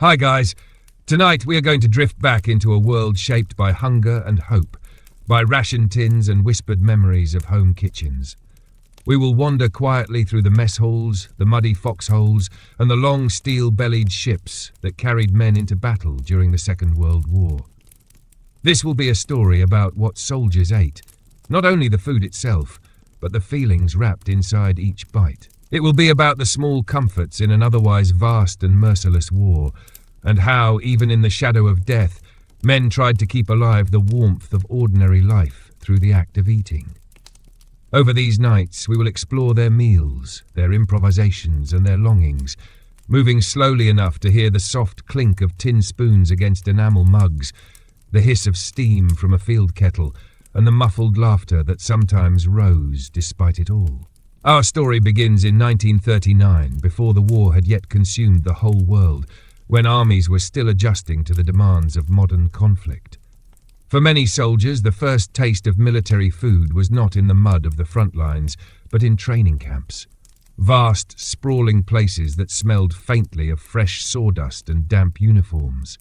Hi guys, tonight we are going to drift back into a world shaped by hunger and hope, by ration tins and whispered memories of home kitchens. We will wander quietly through the mess halls, the muddy foxholes, and the long steel-bellied ships that carried men into battle during the Second World War. This will be a story about what soldiers ate, not only the food itself, but the feelings wrapped inside each bite. It will be about the small comforts in an otherwise vast and merciless war, and how, even in the shadow of death, men tried to keep alive the warmth of ordinary life through the act of eating. Over these nights, we will explore their meals, their improvisations and their longings, moving slowly enough to hear the soft clink of tin spoons against enamel mugs, the hiss of steam from a field kettle, and the muffled laughter that sometimes rose despite it all. Our story begins in 1939, before the war had yet consumed the whole world, when armies were still adjusting to the demands of modern conflict. For many soldiers, the first taste of military food was not in the mud of the front lines, but in training camps. Vast, sprawling places that smelled faintly of fresh sawdust and damp uniforms.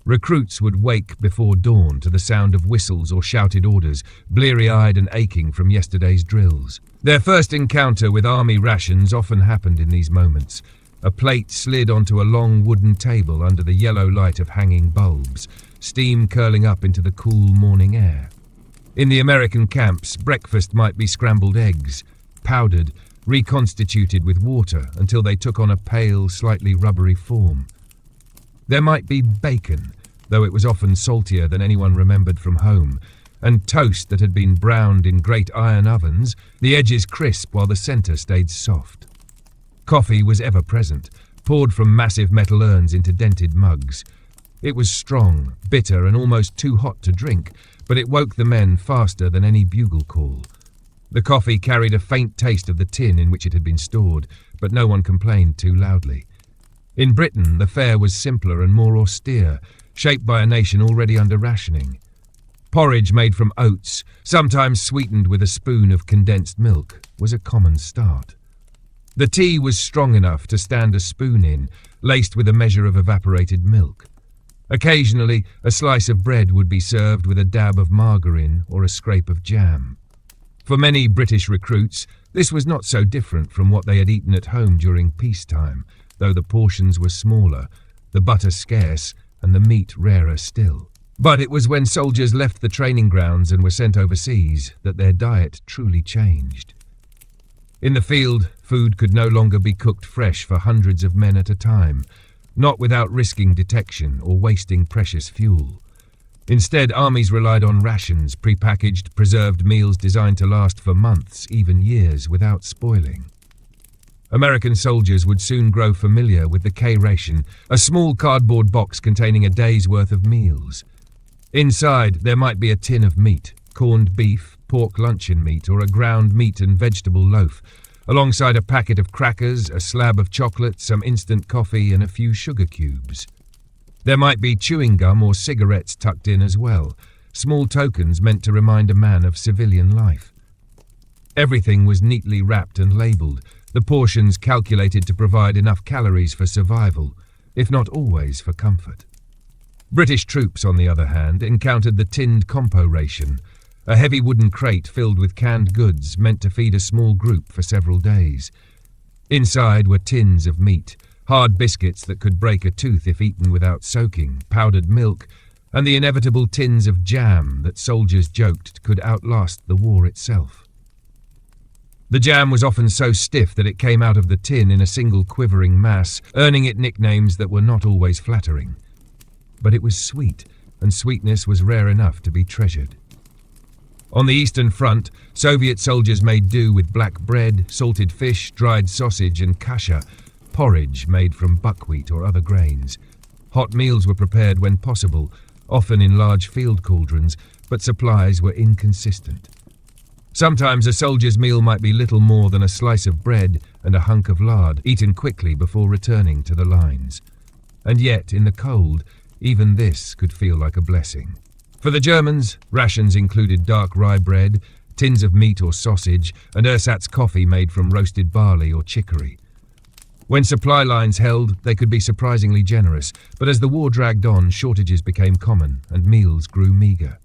Recruits would wake before dawn to the sound of whistles or shouted orders, bleary-eyed and aching from yesterday's drills. Their first encounter with army rations often happened in these moments. A plate slid onto a long wooden table under the yellow light of hanging bulbs, steam curling up into the cool morning air. In the American camps, breakfast might be scrambled eggs, powdered, reconstituted with water until they took on a pale, slightly rubbery form. There might be bacon, though it was often saltier than anyone remembered from home, and toast that had been browned in great iron ovens, the edges crisp while the centre stayed soft. Coffee was ever present, poured from massive metal urns into dented mugs. It was strong, bitter, and almost too hot to drink, but it woke the men faster than any bugle call. The coffee carried a faint taste of the tin in which it had been stored, but no one complained too loudly. In Britain, the fare was simpler and more austere, shaped by a nation already under rationing. Porridge made from oats, sometimes sweetened with a spoon of condensed milk, was a common start. The tea was strong enough to stand a spoon in, laced with a measure of evaporated milk. Occasionally, a slice of bread would be served with a dab of margarine or a scrape of jam. For many British recruits, this was not so different from what they had eaten at home during peacetime, though the portions were smaller, the butter scarce, and the meat rarer still. But it was when soldiers left the training grounds and were sent overseas that their diet truly changed. In the field, food could no longer be cooked fresh for hundreds of men at a time, not without risking detection or wasting precious fuel. Instead, armies relied on rations, prepackaged, preserved meals designed to last for months, even years, without spoiling. American soldiers would soon grow familiar with the K-ration, a small cardboard box containing a day's worth of meals. Inside, there might be a tin of meat, corned beef, pork luncheon meat, or a ground meat and vegetable loaf, alongside a packet of crackers, a slab of chocolate, some instant coffee, and a few sugar cubes. There might be chewing gum or cigarettes tucked in as well, small tokens meant to remind a man of civilian life. Everything was neatly wrapped and labelled, the portions calculated to provide enough calories for survival, if not always for comfort. British troops, on the other hand, encountered the tinned compo ration, a heavy wooden crate filled with canned goods meant to feed a small group for several days. Inside were tins of meat, hard biscuits that could break a tooth if eaten without soaking, powdered milk, and the inevitable tins of jam that soldiers joked could outlast the war itself. The jam was often so stiff that it came out of the tin in a single quivering mass, earning it nicknames that were not always flattering. But it was sweet, and sweetness was rare enough to be treasured. On the Eastern Front, Soviet soldiers made do with black bread, salted fish, dried sausage, and kasha, porridge made from buckwheat or other grains. Hot meals were prepared when possible, often in large field cauldrons, but supplies were inconsistent. Sometimes a soldier's meal might be little more than a slice of bread and a hunk of lard, eaten quickly before returning to the lines. And yet, in the cold, even this could feel like a blessing. For the Germans, rations included dark rye bread, tins of meat or sausage, and ersatz coffee made from roasted barley or chicory. When supply lines held, they could be surprisingly generous, but as the war dragged on, shortages became common and meals grew meager.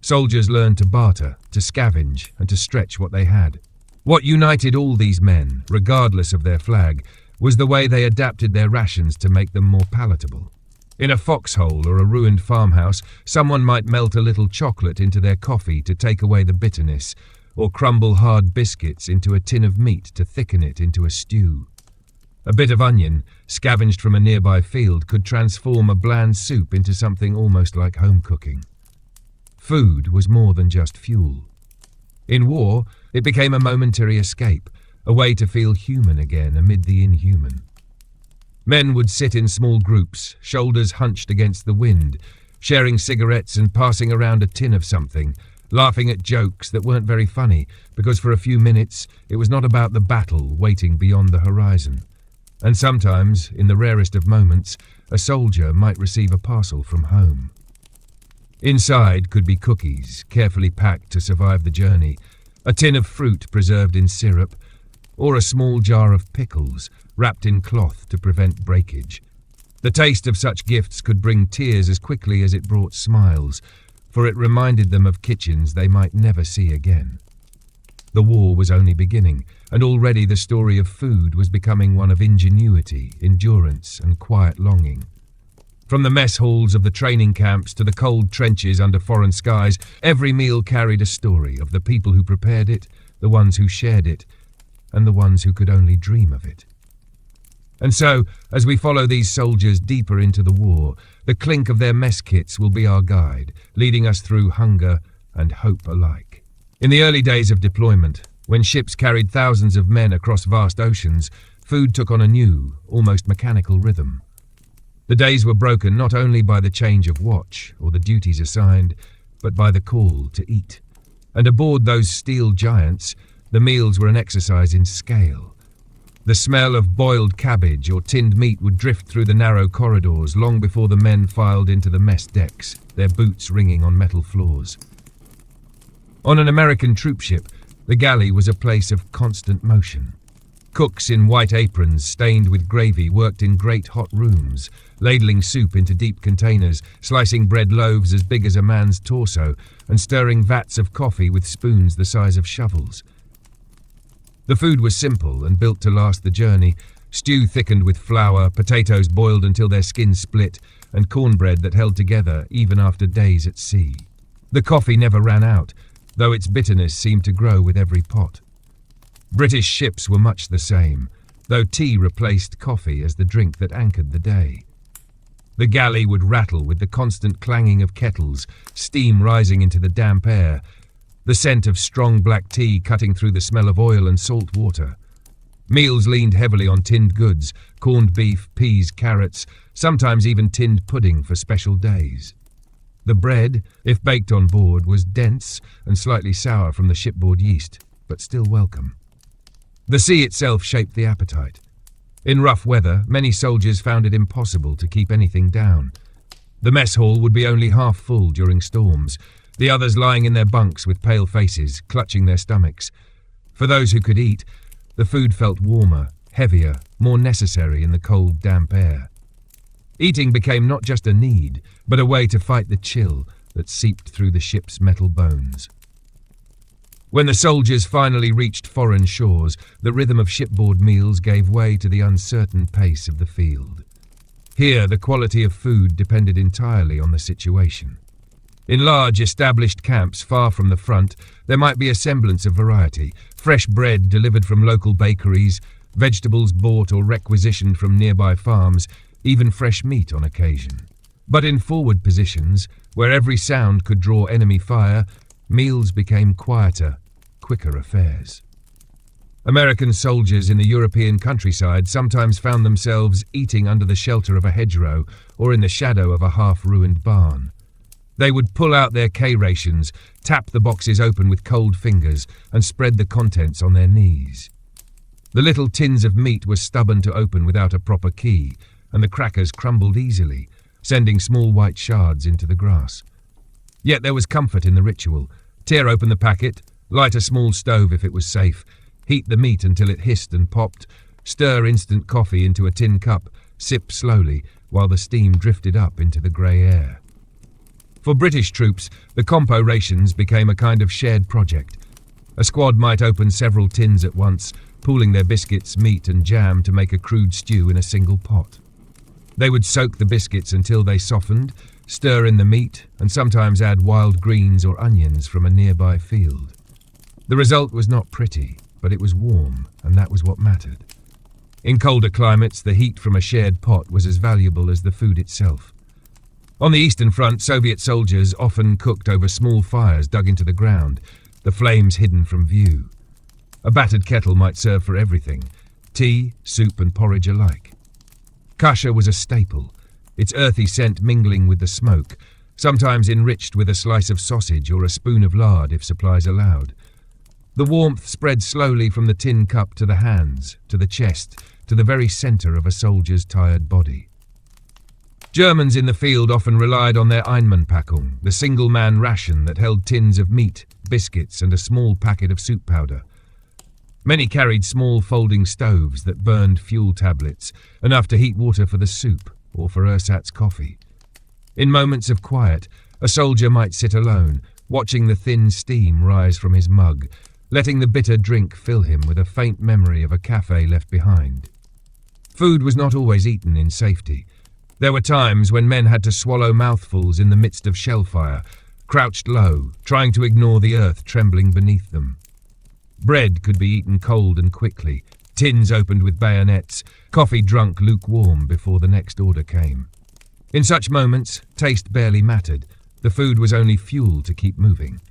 Soldiers learned to barter, to scavenge, and to stretch what they had. What united all these men, regardless of their flag, was the way they adapted their rations to make them more palatable. In a foxhole or a ruined farmhouse, someone might melt a little chocolate into their coffee to take away the bitterness, or crumble hard biscuits into a tin of meat to thicken it into a stew. A bit of onion, scavenged from a nearby field, could transform a bland soup into something almost like home cooking. Food was more than just fuel. In war, it became a momentary escape, a way to feel human again amid the inhuman. Men would sit in small groups, shoulders hunched against the wind, sharing cigarettes and passing around a tin of something, laughing at jokes that weren't very funny, because for a few minutes it was not about the battle waiting beyond the horizon. And sometimes, in the rarest of moments, a soldier might receive a parcel from home. Inside could be cookies, carefully packed to survive the journey, a tin of fruit preserved in syrup, or a small jar of pickles, wrapped in cloth to prevent breakage. The taste of such gifts could bring tears as quickly as it brought smiles, for it reminded them of kitchens they might never see again. The war was only beginning, and already the story of food was becoming one of ingenuity, endurance, and quiet longing. From the mess halls of the training camps to the cold trenches under foreign skies, every meal carried a story of the people who prepared it, the ones who shared it, and the ones who could only dream of it. And so, as we follow these soldiers deeper into the war, the clink of their mess kits will be our guide, leading us through hunger and hope alike. In the early days of deployment, when ships carried thousands of men across vast oceans, food took on a new, almost mechanical rhythm. The days were broken not only by the change of watch or the duties assigned, but by the call to eat. And aboard those steel giants, the meals were an exercise in scale. The smell of boiled cabbage or tinned meat would drift through the narrow corridors long before the men filed into the mess decks, their boots ringing on metal floors. On an American troopship, the galley was a place of constant motion. Cooks in white aprons stained with gravy worked in great hot rooms, ladling soup into deep containers, slicing bread loaves as big as a man's torso, and stirring vats of coffee with spoons the size of shovels. The food was simple and built to last the journey: stew thickened with flour, potatoes boiled until their skins split, and cornbread that held together even after days at sea. The coffee never ran out, though its bitterness seemed to grow with every pot. British ships were much the same, though tea replaced coffee as the drink that anchored the day. The galley would rattle with the constant clanging of kettles, steam rising into the damp air, the scent of strong black tea cutting through the smell of oil and salt water. Meals leaned heavily on tinned goods, corned beef, peas, carrots, sometimes even tinned pudding for special days. The bread, if baked on board, was dense and slightly sour from the shipboard yeast, but still welcome. The sea itself shaped the appetite. In rough weather, many soldiers found it impossible to keep anything down. The mess hall would be only half full during storms, the others lying in their bunks with pale faces, clutching their stomachs. For those who could eat, the food felt warmer, heavier, more necessary in the cold, damp air. Eating became not just a need, but a way to fight the chill that seeped through the ship's metal bones. When the soldiers finally reached foreign shores, the rhythm of shipboard meals gave way to the uncertain pace of the field. Here, the quality of food depended entirely on the situation. In large, established camps far from the front, there might be a semblance of variety: fresh bread delivered from local bakeries, vegetables bought or requisitioned from nearby farms, even fresh meat on occasion. But in forward positions, where every sound could draw enemy fire, meals became quieter, quicker affairs. American soldiers in the European countryside sometimes found themselves eating under the shelter of a hedgerow or in the shadow of a half-ruined barn. They would pull out their K-rations, tap the boxes open with cold fingers, and spread the contents on their knees. The little tins of meat were stubborn to open without a proper key, and the crackers crumbled easily, sending small white shards into the grass. Yet there was comfort in the ritual. Tear open the packet, light a small stove if it was safe, heat the meat until it hissed and popped, Stir instant coffee into a tin cup, sip slowly, while the steam drifted up into the grey air. For British troops, the compo rations became a kind of shared project. A squad might open several tins at once, pooling their biscuits, meat and jam to make a crude stew in a single pot. They would soak the biscuits until they softened, stir in the meat, and sometimes add wild greens or onions from a nearby field. The result was not pretty, but it was warm, and that was what mattered. In colder climates, the heat from a shared pot was as valuable as the food itself. On the Eastern Front, Soviet soldiers often cooked over small fires dug into the ground, the flames hidden from view. A battered kettle might serve for everything, tea, soup and porridge alike. Kasha was a staple, its earthy scent mingling with the smoke, sometimes enriched with a slice of sausage or a spoon of lard if supplies allowed. The warmth spread slowly from the tin cup to the hands, to the chest, to the very centre of a soldier's tired body. Germans in the field often relied on their Einmannpackung, the single-man ration that held tins of meat, biscuits and a small packet of soup powder. Many carried small folding stoves that burned fuel tablets, enough to heat water for the soup or for ersatz coffee. In moments of quiet, a soldier might sit alone, watching the thin steam rise from his mug, letting the bitter drink fill him with a faint memory of a cafe left behind. Food was not always eaten in safety. There were times when men had to swallow mouthfuls in the midst of shellfire, crouched low, trying to ignore the earth trembling beneath them. Bread could be eaten cold and quickly, tins opened with bayonets, coffee drunk lukewarm before the next order came. In such moments, taste barely mattered. The food was only fuel to keep moving.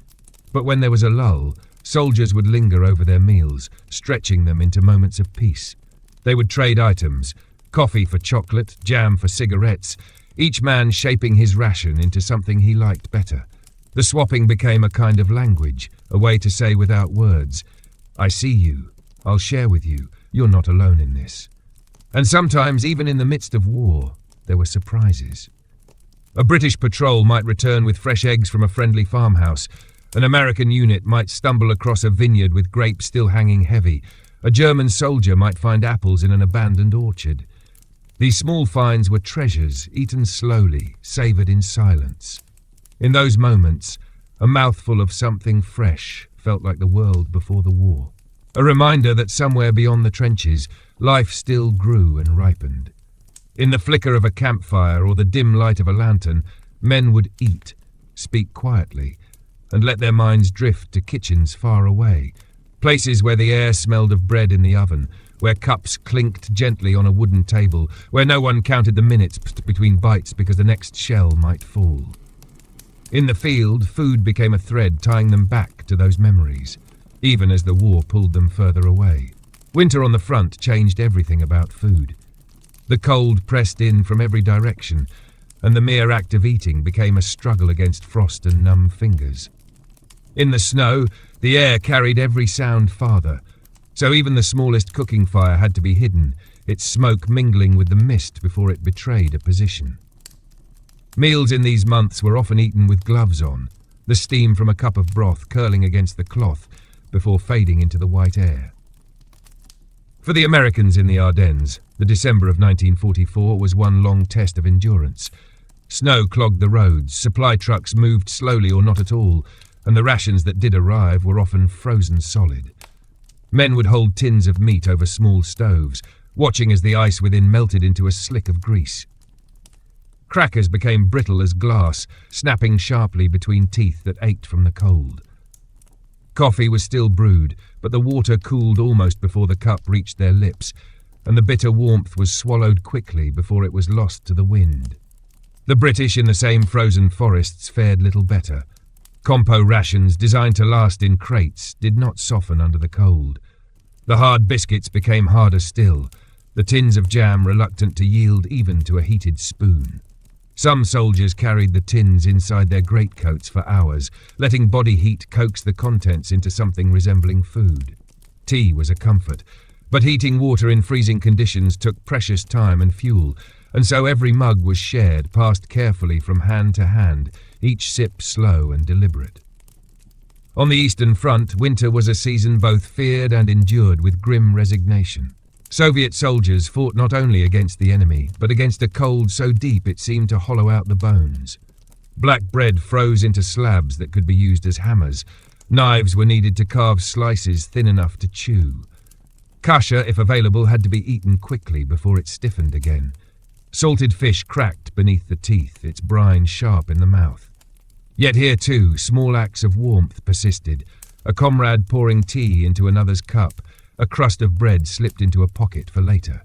But when there was a lull, soldiers would linger over their meals, stretching them into moments of peace. They would trade items, coffee for chocolate, jam for cigarettes, each man shaping his ration into something he liked better. The swapping became a kind of language, a way to say without words, "I see you, I'll share with you, you're not alone in this." And sometimes, even in the midst of war, there were surprises. A British patrol might return with fresh eggs from a friendly farmhouse. An American unit might stumble across a vineyard with grapes still hanging heavy. A German soldier might find apples in an abandoned orchard. These small finds were treasures, eaten slowly, savoured in silence. In those moments, a mouthful of something fresh felt like the world before the war. A reminder that somewhere beyond the trenches, life still grew and ripened. In the flicker of a campfire or the dim light of a lantern, men would eat, speak quietly, and let their minds drift to kitchens far away, places where the air smelled of bread in the oven, where cups clinked gently on a wooden table, where no one counted the minutes between bites because the next shell might fall. In the field, food became a thread tying them back to those memories, even as the war pulled them further away. Winter on the front changed everything about food. The cold pressed in from every direction, and the mere act of eating became a struggle against frost and numb fingers. In the snow, the air carried every sound farther, so even the smallest cooking fire had to be hidden, its smoke mingling with the mist before it betrayed a position. Meals in these months were often eaten with gloves on, the steam from a cup of broth curling against the cloth before fading into the white air. For the Americans in the Ardennes, the December of 1944 was one long test of endurance. Snow clogged the roads, supply trucks moved slowly or not at all, and the rations that did arrive were often frozen solid. Men would hold tins of meat over small stoves, watching as the ice within melted into a slick of grease. Crackers became brittle as glass, snapping sharply between teeth that ached from the cold. Coffee was still brewed, but the water cooled almost before the cup reached their lips, and the bitter warmth was swallowed quickly before it was lost to the wind. The British in the same frozen forests fared little better. Compo rations, designed to last in crates, did not soften under the cold. The hard biscuits became harder still, the tins of jam reluctant to yield even to a heated spoon. Some soldiers carried the tins inside their greatcoats for hours, letting body heat coax the contents into something resembling food. Tea was a comfort, but heating water in freezing conditions took precious time and fuel, and so every mug was shared, passed carefully from hand to hand, each sip slow and deliberate. On the Eastern Front, winter was a season both feared and endured with grim resignation. Soviet soldiers fought not only against the enemy, but against a cold so deep it seemed to hollow out the bones. Black bread froze into slabs that could be used as hammers. Knives were needed to carve slices thin enough to chew. Kasha, if available, had to be eaten quickly before it stiffened again. Salted fish cracked beneath the teeth, its brine sharp in the mouth. Yet here too, small acts of warmth persisted. A comrade pouring tea into another's cup, a crust of bread slipped into a pocket for later.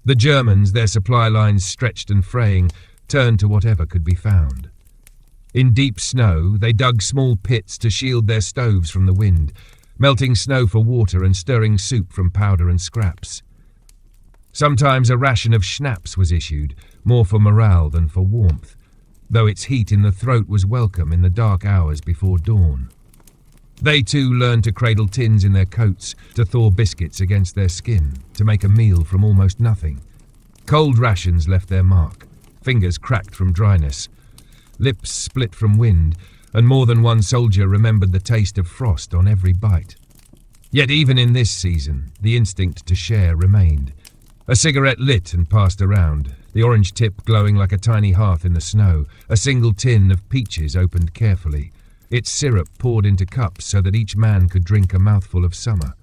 The Germans, their supply lines stretched and fraying, turned to whatever could be found. In deep snow, they dug small pits to shield their stoves from the wind, melting snow for water and stirring soup from powder and scraps. Sometimes a ration of schnapps was issued, more for morale than for warmth, though its heat in the throat was welcome in the dark hours before dawn. They too learned to cradle tins in their coats, to thaw biscuits against their skin, to make a meal from almost nothing. Cold rations left their mark, fingers cracked from dryness, lips split from wind, and more than one soldier remembered the taste of frost on every bite. Yet even in this season, the instinct to share remained. A cigarette lit and passed around, the orange tip glowing like a tiny hearth in the snow, a single tin of peaches opened carefully, its syrup poured into cups so that each man could drink a mouthful of summer.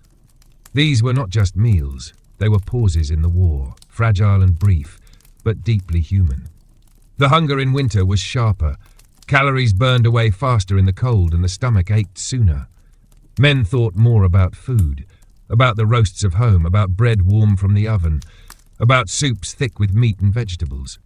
These were not just meals, they were pauses in the war, fragile and brief, but deeply human. The hunger in winter was sharper. Calories burned away faster in the cold and the stomach ached sooner. Men thought more about food, about the roasts of home, about bread warm from the oven, about soups thick with meat and vegetables.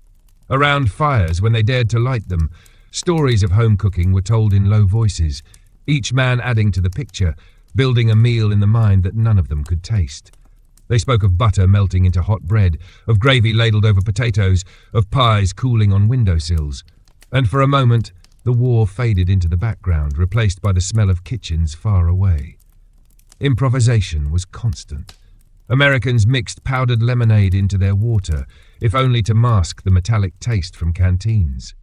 Around fires, when they dared to light them, stories of home cooking were told in low voices, each man adding to the picture, building a meal in the mind that none of them could taste. They spoke of butter melting into hot bread, of gravy ladled over potatoes, of pies cooling on windowsills. And for a moment, the war faded into the background, replaced by the smell of kitchens far away. Improvisation was constant. Americans mixed powdered lemonade into their water, if only to mask the metallic taste from canteens.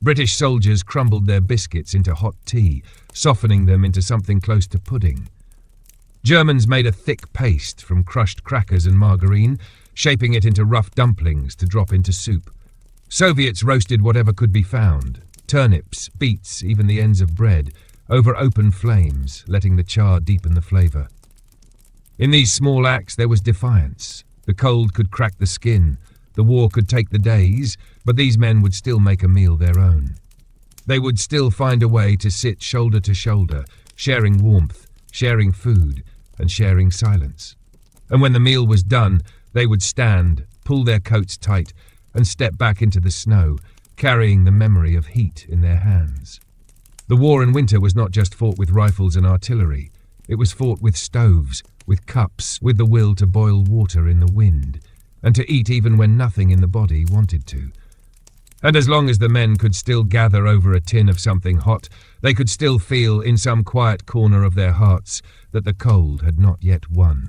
British soldiers crumbled their biscuits into hot tea, softening them into something close to pudding. Germans made a thick paste from crushed crackers and margarine, shaping it into rough dumplings to drop into soup. Soviets roasted whatever could be found, turnips, beets, even the ends of bread, over open flames, letting the char deepen the flavour. In these small acts there was defiance. The cold could crack the skin, the war could take the days, but these men would still make a meal their own. They would still find a way to sit shoulder to shoulder, sharing warmth, sharing food, and sharing silence. And when the meal was done, they would stand, pull their coats tight, and step back into the snow, carrying the memory of heat in their hands. The war in winter was not just fought with rifles and artillery. It was fought with stoves, with cups, with the will to boil water in the wind, and to eat even when nothing in the body wanted to. And as long as the men could still gather over a tin of something hot, they could still feel, in some quiet corner of their hearts, that the cold had not yet won.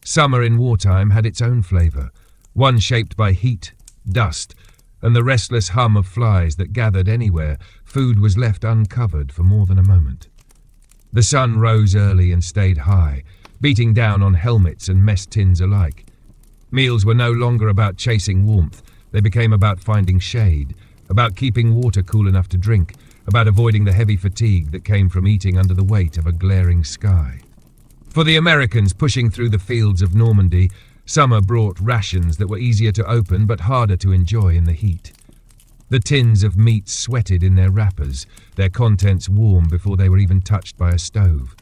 Summer in wartime had its own flavour, one shaped by heat, dust, and the restless hum of flies that gathered anywhere. Food was left uncovered for more than a moment. The sun rose early and stayed high, beating down on helmets and mess tins alike. Meals were no longer about chasing warmth. They became about finding shade, about keeping water cool enough to drink, about avoiding the heavy fatigue that came from eating under the weight of a glaring sky. For the Americans pushing through the fields of Normandy, summer brought rations that were easier to open but harder to enjoy in the heat. The tins of meat sweated in their wrappers, their contents warm before they were even touched by a stove.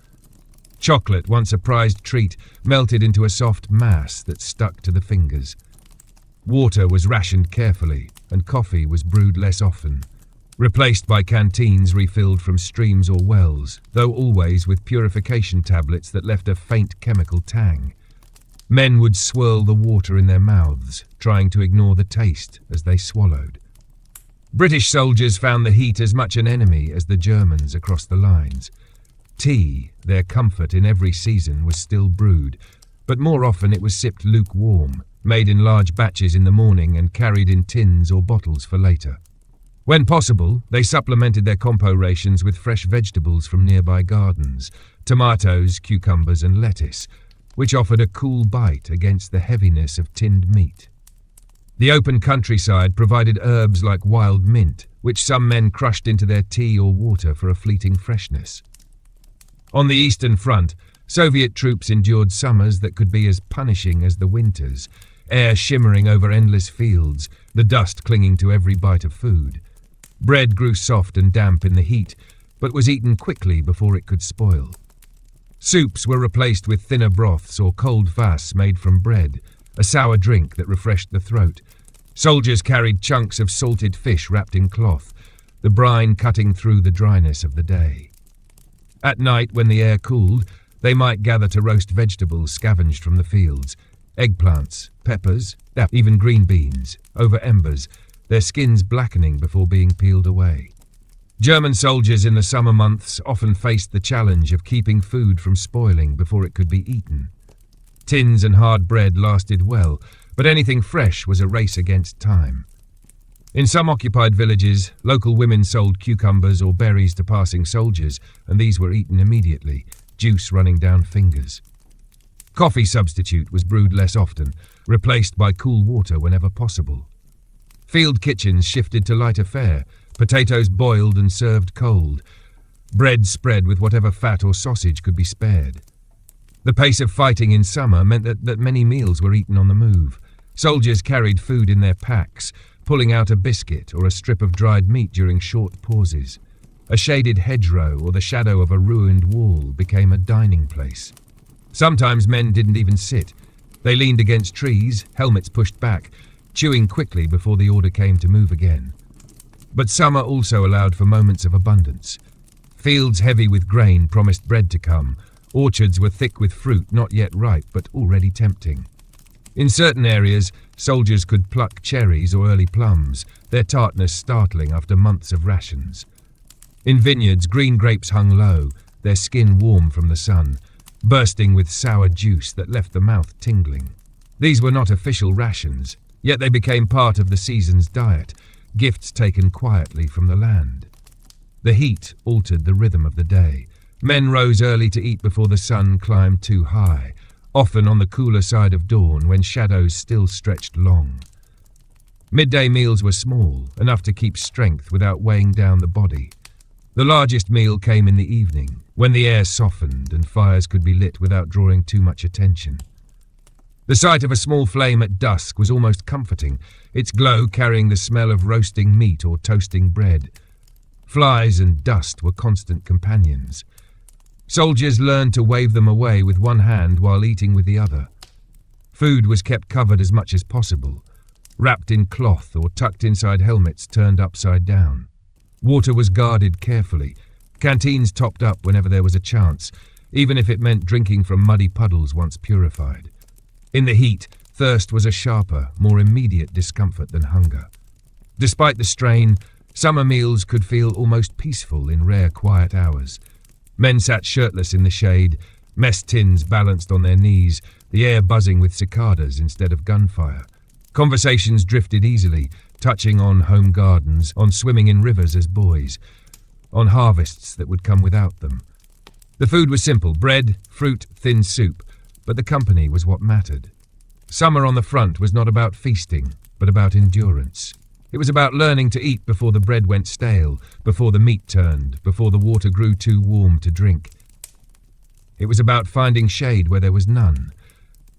Chocolate, once a prized treat, melted into a soft mass that stuck to the fingers. Water was rationed carefully, and coffee was brewed less often, replaced by canteens refilled from streams or wells, though always with purification tablets that left a faint chemical tang. Men would swirl the water in their mouths, trying to ignore the taste as they swallowed. British soldiers found the heat as much an enemy as the Germans across the lines. Tea, their comfort in every season, was still brewed, but more often it was sipped lukewarm, made in large batches in the morning and carried in tins or bottles for later. When possible, they supplemented their compo rations with fresh vegetables from nearby gardens, tomatoes, cucumbers and lettuce, which offered a cool bite against the heaviness of tinned meat. The open countryside provided herbs like wild mint, which some men crushed into their tea or water for a fleeting freshness. On the Eastern Front, Soviet troops endured summers that could be as punishing as the winters, air shimmering over endless fields, the dust clinging to every bite of food. Bread grew soft and damp in the heat, but was eaten quickly before it could spoil. Soups were replaced with thinner broths or cold kvass made from bread, a sour drink that refreshed the throat. Soldiers carried chunks of salted fish wrapped in cloth, the brine cutting through the dryness of the day. At night, when the air cooled, they might gather to roast vegetables scavenged from the fields, eggplants, peppers, even green beans, over embers, their skins blackening before being peeled away. German soldiers in the summer months often faced the challenge of keeping food from spoiling before it could be eaten. Tins and hard bread lasted well, but anything fresh was a race against time. In some occupied villages, local women sold cucumbers or berries to passing soldiers, and these were eaten immediately, juice running down fingers. Coffee substitute was brewed less often, replaced by cool water whenever possible. Field kitchens shifted to lighter fare, potatoes boiled and served cold, bread spread with whatever fat or sausage could be spared. The pace of fighting in summer meant that many meals were eaten on the move. Soldiers carried food in their packs, pulling out a biscuit or a strip of dried meat during short pauses. A shaded hedgerow or the shadow of a ruined wall became a dining place. Sometimes men didn't even sit. They leaned against trees, helmets pushed back, chewing quickly before the order came to move again. But summer also allowed for moments of abundance. Fields heavy with grain promised bread to come. Orchards were thick with fruit not yet ripe but already tempting. In certain areas, soldiers could pluck cherries or early plums, their tartness startling after months of rations. In vineyards, green grapes hung low, their skin warm from the sun, bursting with sour juice that left the mouth tingling. These were not official rations, yet they became part of the season's diet, gifts taken quietly from the land. The heat altered the rhythm of the day. Men rose early to eat before the sun climbed too high, often on the cooler side of dawn when shadows still stretched long. Midday meals were small, enough to keep strength without weighing down the body. The largest meal came in the evening, when the air softened and fires could be lit without drawing too much attention. The sight of a small flame at dusk was almost comforting, its glow carrying the smell of roasting meat or toasting bread. Flies and dust were constant companions. Soldiers learned to wave them away with one hand while eating with the other. Food was kept covered as much as possible, wrapped in cloth or tucked inside helmets turned upside down. Water was guarded carefully, canteens topped up whenever there was a chance, even if it meant drinking from muddy puddles once purified. In the heat, thirst was a sharper, more immediate discomfort than hunger. Despite the strain, summer meals could feel almost peaceful in rare quiet hours. Men sat shirtless in the shade, mess tins balanced on their knees, the air buzzing with cicadas instead of gunfire. Conversations drifted easily, touching on home gardens, on swimming in rivers as boys, on harvests that would come without them. The food was simple, bread, fruit, thin soup, but the company was what mattered. Summer on the front was not about feasting, but about endurance. It was about learning to eat before the bread went stale, before the meat turned, before the water grew too warm to drink. It was about finding shade where there was none,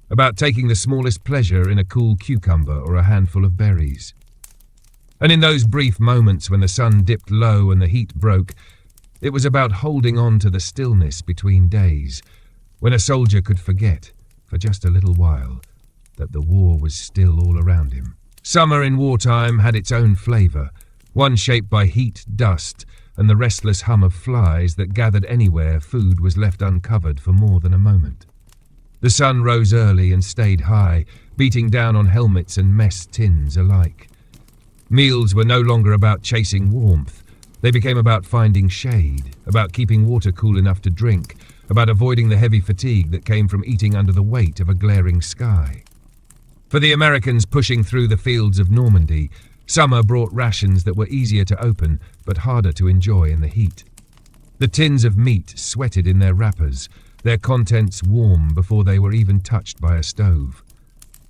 about taking the smallest pleasure in a cool cucumber or a handful of berries. And in those brief moments when the sun dipped low and the heat broke, it was about holding on to the stillness between days, when a soldier could forget, for just a little while, that the war was still all around him. Summer in wartime had its own flavour, one shaped by heat, dust, and the restless hum of flies that gathered anywhere food was left uncovered for more than a moment. The sun rose early and stayed high, beating down on helmets and mess tins alike. Meals were no longer about chasing warmth. They became about finding shade, about keeping water cool enough to drink, about avoiding the heavy fatigue that came from eating under the weight of a glaring sky. For the Americans pushing through the fields of Normandy, summer brought rations that were easier to open but harder to enjoy in the heat. The tins of meat sweated in their wrappers, their contents warm before they were even touched by a stove.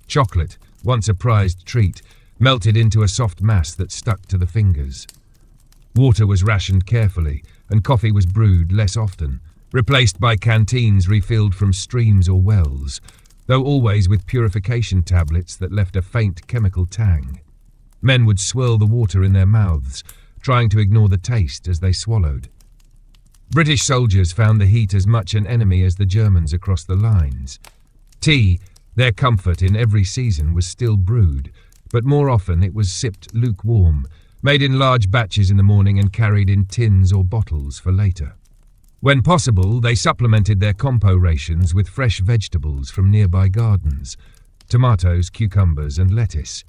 Chocolate, once a prized treat, melted into a soft mass that stuck to the fingers. Water was rationed carefully, and coffee was brewed less often, replaced by canteens refilled from streams or wells, though always with purification tablets that left a faint chemical tang. Men would swirl the water in their mouths, trying to ignore the taste as they swallowed. British soldiers found the heat as much an enemy as the Germans across the lines. Tea, their comfort in every season, was still brewed, but more often it was sipped lukewarm, made in large batches in the morning and carried in tins or bottles for later. When possible, they supplemented their compo rations with fresh vegetables from nearby gardens, tomatoes, cucumbers and lettuce,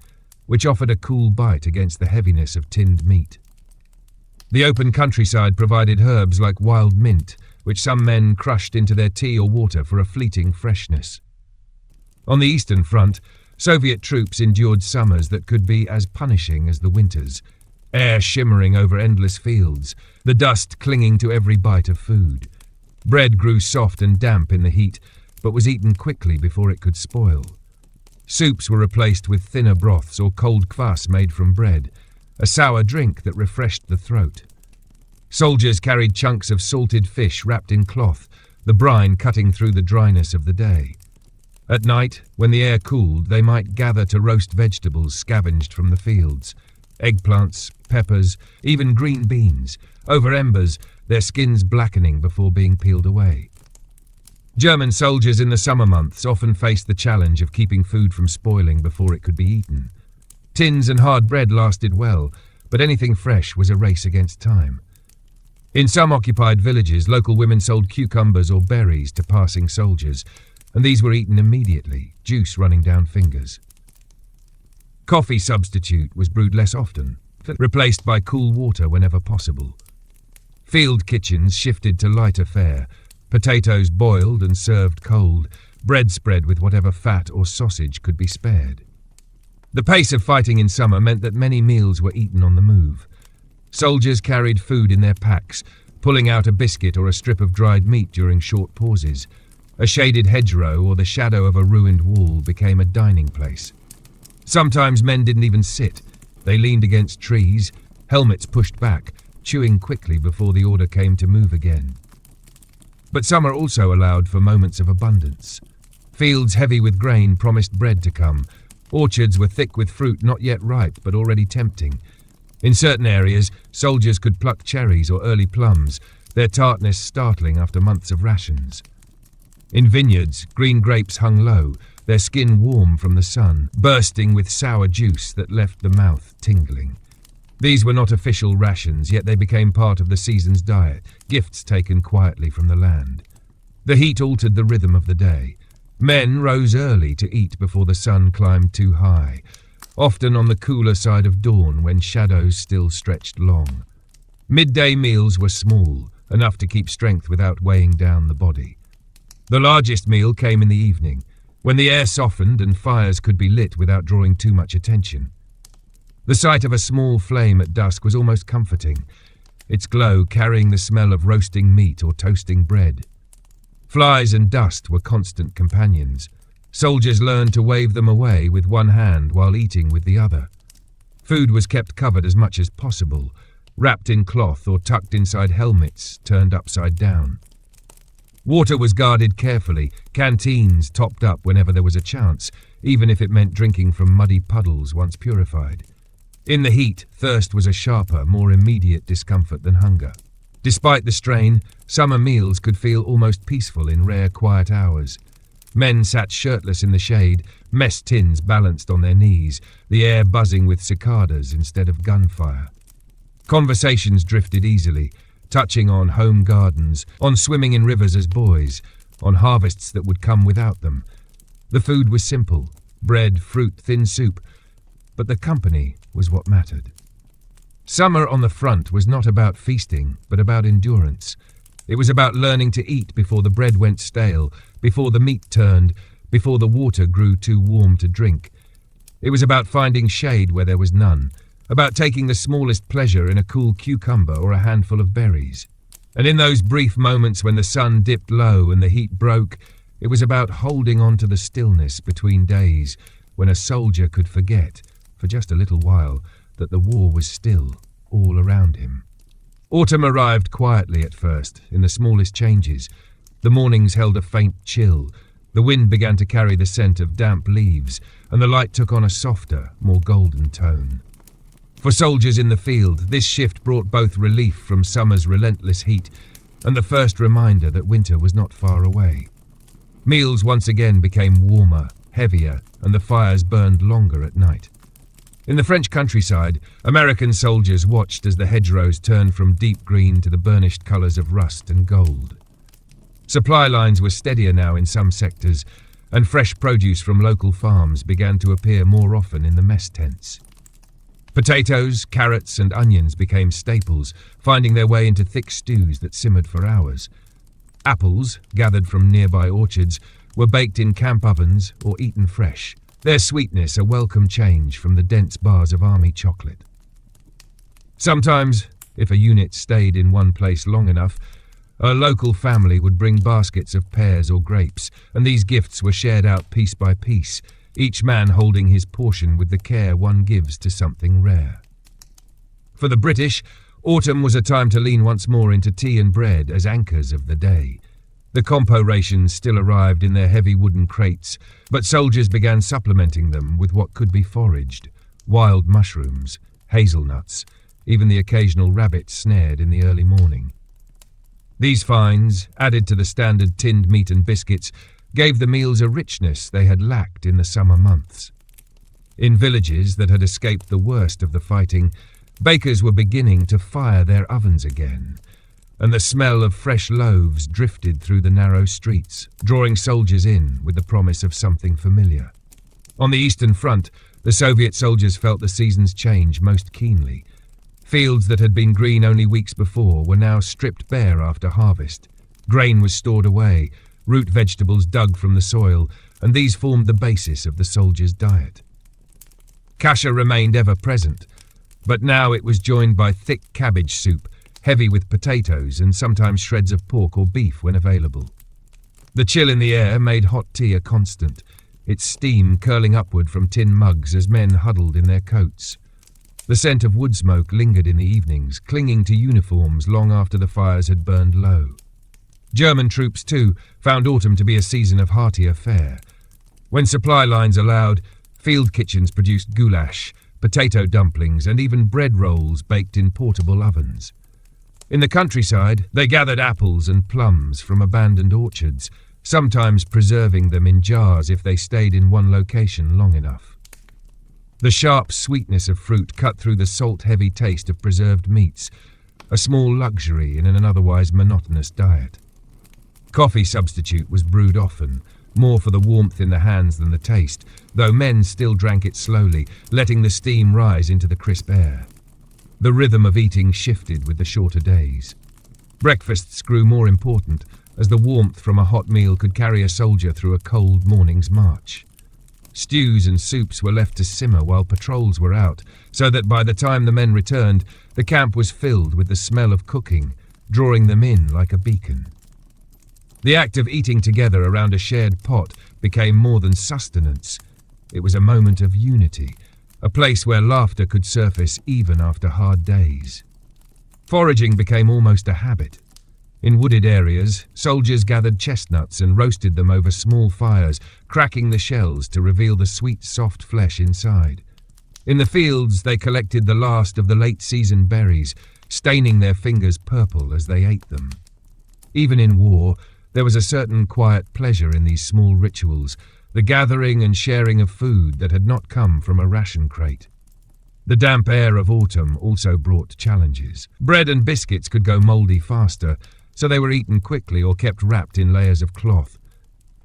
which offered a cool bite against the heaviness of tinned meat. The open countryside provided herbs like wild mint, which some men crushed into their tea or water for a fleeting freshness. On the Eastern Front, Soviet troops endured summers that could be as punishing as the winters, air shimmering over endless fields, the dust clinging to every bite of food. Bread grew soft and damp in the heat, but was eaten quickly before it could spoil. Soups were replaced with thinner broths or cold kvass made from bread, a sour drink that refreshed the throat. Soldiers carried chunks of salted fish wrapped in cloth, the brine cutting through the dryness of the day. At night, when the air cooled, they might gather to roast vegetables scavenged from the fields, eggplants, peppers, even green beans, over embers, their skins blackening before being peeled away. German soldiers in the summer months often faced the challenge of keeping food from spoiling before it could be eaten. Tins and hard bread lasted well, but anything fresh was a race against time. In some occupied villages, local women sold cucumbers or berries to passing soldiers, and these were eaten immediately, juice running down fingers. Coffee substitute was brewed less often, replaced by cool water whenever possible. Field kitchens shifted to lighter fare, potatoes boiled and served cold, bread spread with whatever fat or sausage could be spared. The pace of fighting in summer meant that many meals were eaten on the move. Soldiers carried food in their packs, pulling out a biscuit or a strip of dried meat during short pauses. A shaded hedgerow or the shadow of a ruined wall became a dining place. Sometimes men didn't even sit. They leaned against trees, helmets pushed back, chewing quickly before the order came to move again. But summer also allowed for moments of abundance. Fields heavy with grain promised bread to come. Orchards were thick with fruit not yet ripe but already tempting. In certain areas, soldiers could pluck cherries or early plums, their tartness startling after months of rations. In vineyards, green grapes hung low, their skin warm from the sun, bursting with sour juice that left the mouth tingling. These were not official rations, yet they became part of the season's diet, gifts taken quietly from the land. The heat altered the rhythm of the day. Men rose early to eat before the sun climbed too high, often on the cooler side of dawn when shadows still stretched long. Midday meals were small, enough to keep strength without weighing down the body. The largest meal came in the evening, when the air softened and fires could be lit without drawing too much attention. The sight of a small flame at dusk was almost comforting, its glow carrying the smell of roasting meat or toasting bread. Flies and dust were constant companions. Soldiers learned to wave them away with one hand while eating with the other. Food was kept covered as much as possible, wrapped in cloth or tucked inside helmets turned upside down. Water was guarded carefully, canteens topped up whenever there was a chance, even if it meant drinking from muddy puddles once purified. In the heat, thirst was a sharper, more immediate discomfort than hunger. Despite the strain, summer meals could feel almost peaceful in rare, quiet hours. Men sat shirtless in the shade, mess tins balanced on their knees, the air buzzing with cicadas instead of gunfire. Conversations drifted easily, touching on home gardens, on swimming in rivers as boys, on harvests that would come without them. The food was simple, bread, fruit, thin soup, but the company was what mattered. Summer on the front was not about feasting, but about endurance. It was about learning to eat before the bread went stale, before the meat turned, before the water grew too warm to drink. It was about finding shade where there was none, about taking the smallest pleasure in a cool cucumber or a handful of berries. And in those brief moments when the sun dipped low and the heat broke, it was about holding on to the stillness between days when a soldier could forget, for just a little while, that the war was still all around him. Autumn arrived quietly at first, in the smallest changes. The mornings held a faint chill. The wind began to carry the scent of damp leaves, and the light took on a softer, more golden tone. For soldiers in the field, this shift brought both relief from summer's relentless heat and the first reminder that winter was not far away. Meals once again became warmer, heavier, and the fires burned longer at night. In the French countryside, American soldiers watched as the hedgerows turned from deep green to the burnished colours of rust and gold. Supply lines were steadier now in some sectors, and fresh produce from local farms began to appear more often in the mess tents. Potatoes, carrots, and onions became staples, finding their way into thick stews that simmered for hours. Apples, gathered from nearby orchards, were baked in camp ovens or eaten fresh, their sweetness a welcome change from the dense bars of army chocolate. Sometimes, if a unit stayed in one place long enough, a local family would bring baskets of pears or grapes, and these gifts were shared out piece by piece, each man holding his portion with the care one gives to something rare. For the British, autumn was a time to lean once more into tea and bread as anchors of the day. The compo rations still arrived in their heavy wooden crates, but soldiers began supplementing them with what could be foraged: wild mushrooms, hazelnuts, even the occasional rabbit snared in the early morning. These finds, added to the standard tinned meat and biscuits, gave the meals a richness they had lacked in the summer months. In villages that had escaped the worst of the fighting, bakers were beginning to fire their ovens again, and the smell of fresh loaves drifted through the narrow streets, drawing soldiers in with the promise of something familiar. On the Eastern Front, the Soviet soldiers felt the seasons change most keenly. Fields that had been green only weeks before were now stripped bare after harvest. Grain was stored away, root vegetables dug from the soil, and these formed the basis of the soldiers' diet. Kasha remained ever present, but now it was joined by thick cabbage soup, heavy with potatoes and sometimes shreds of pork or beef when available. The chill in the air made hot tea a constant, its steam curling upward from tin mugs as men huddled in their coats. The scent of wood smoke lingered in the evenings, clinging to uniforms long after the fires had burned low. German troops, too, found autumn to be a season of heartier fare. When supply lines allowed, field kitchens produced goulash, potato dumplings, and even bread rolls baked in portable ovens. In the countryside, they gathered apples and plums from abandoned orchards, sometimes preserving them in jars if they stayed in one location long enough. The sharp sweetness of fruit cut through the salt-heavy taste of preserved meats, a small luxury in an otherwise monotonous diet. Coffee substitute was brewed often, more for the warmth in the hands than the taste, though men still drank it slowly, letting the steam rise into the crisp air. The rhythm of eating shifted with the shorter days. Breakfasts grew more important, as the warmth from a hot meal could carry a soldier through a cold morning's march. Stews and soups were left to simmer while patrols were out, so that by the time the men returned, the camp was filled with the smell of cooking, drawing them in like a beacon. The act of eating together around a shared pot became more than sustenance. It was a moment of unity, a place where laughter could surface even after hard days. Foraging became almost a habit. In wooded areas, soldiers gathered chestnuts and roasted them over small fires, cracking the shells to reveal the sweet, soft flesh inside. In the fields, they collected the last of the late-season berries, staining their fingers purple as they ate them. Even in war, there was a certain quiet pleasure in these small rituals, the gathering and sharing of food that had not come from a ration crate. The damp air of autumn also brought challenges. Bread and biscuits could go mouldy faster, so they were eaten quickly or kept wrapped in layers of cloth.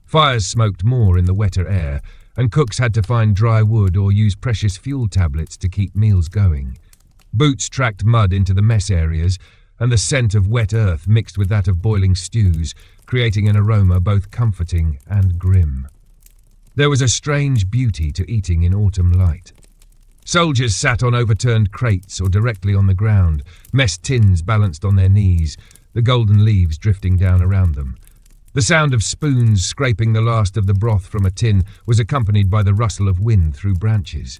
Fires smoked more in the wetter air, and cooks had to find dry wood or use precious fuel tablets to keep meals going. Boots tracked mud into the mess areas, and the scent of wet earth mixed with that of boiling stews, creating an aroma both comforting and grim. There was a strange beauty to eating in autumn light. Soldiers sat on overturned crates or directly on the ground, mess tins balanced on their knees, the golden leaves drifting down around them. The sound of spoons scraping the last of the broth from a tin was accompanied by the rustle of wind through branches.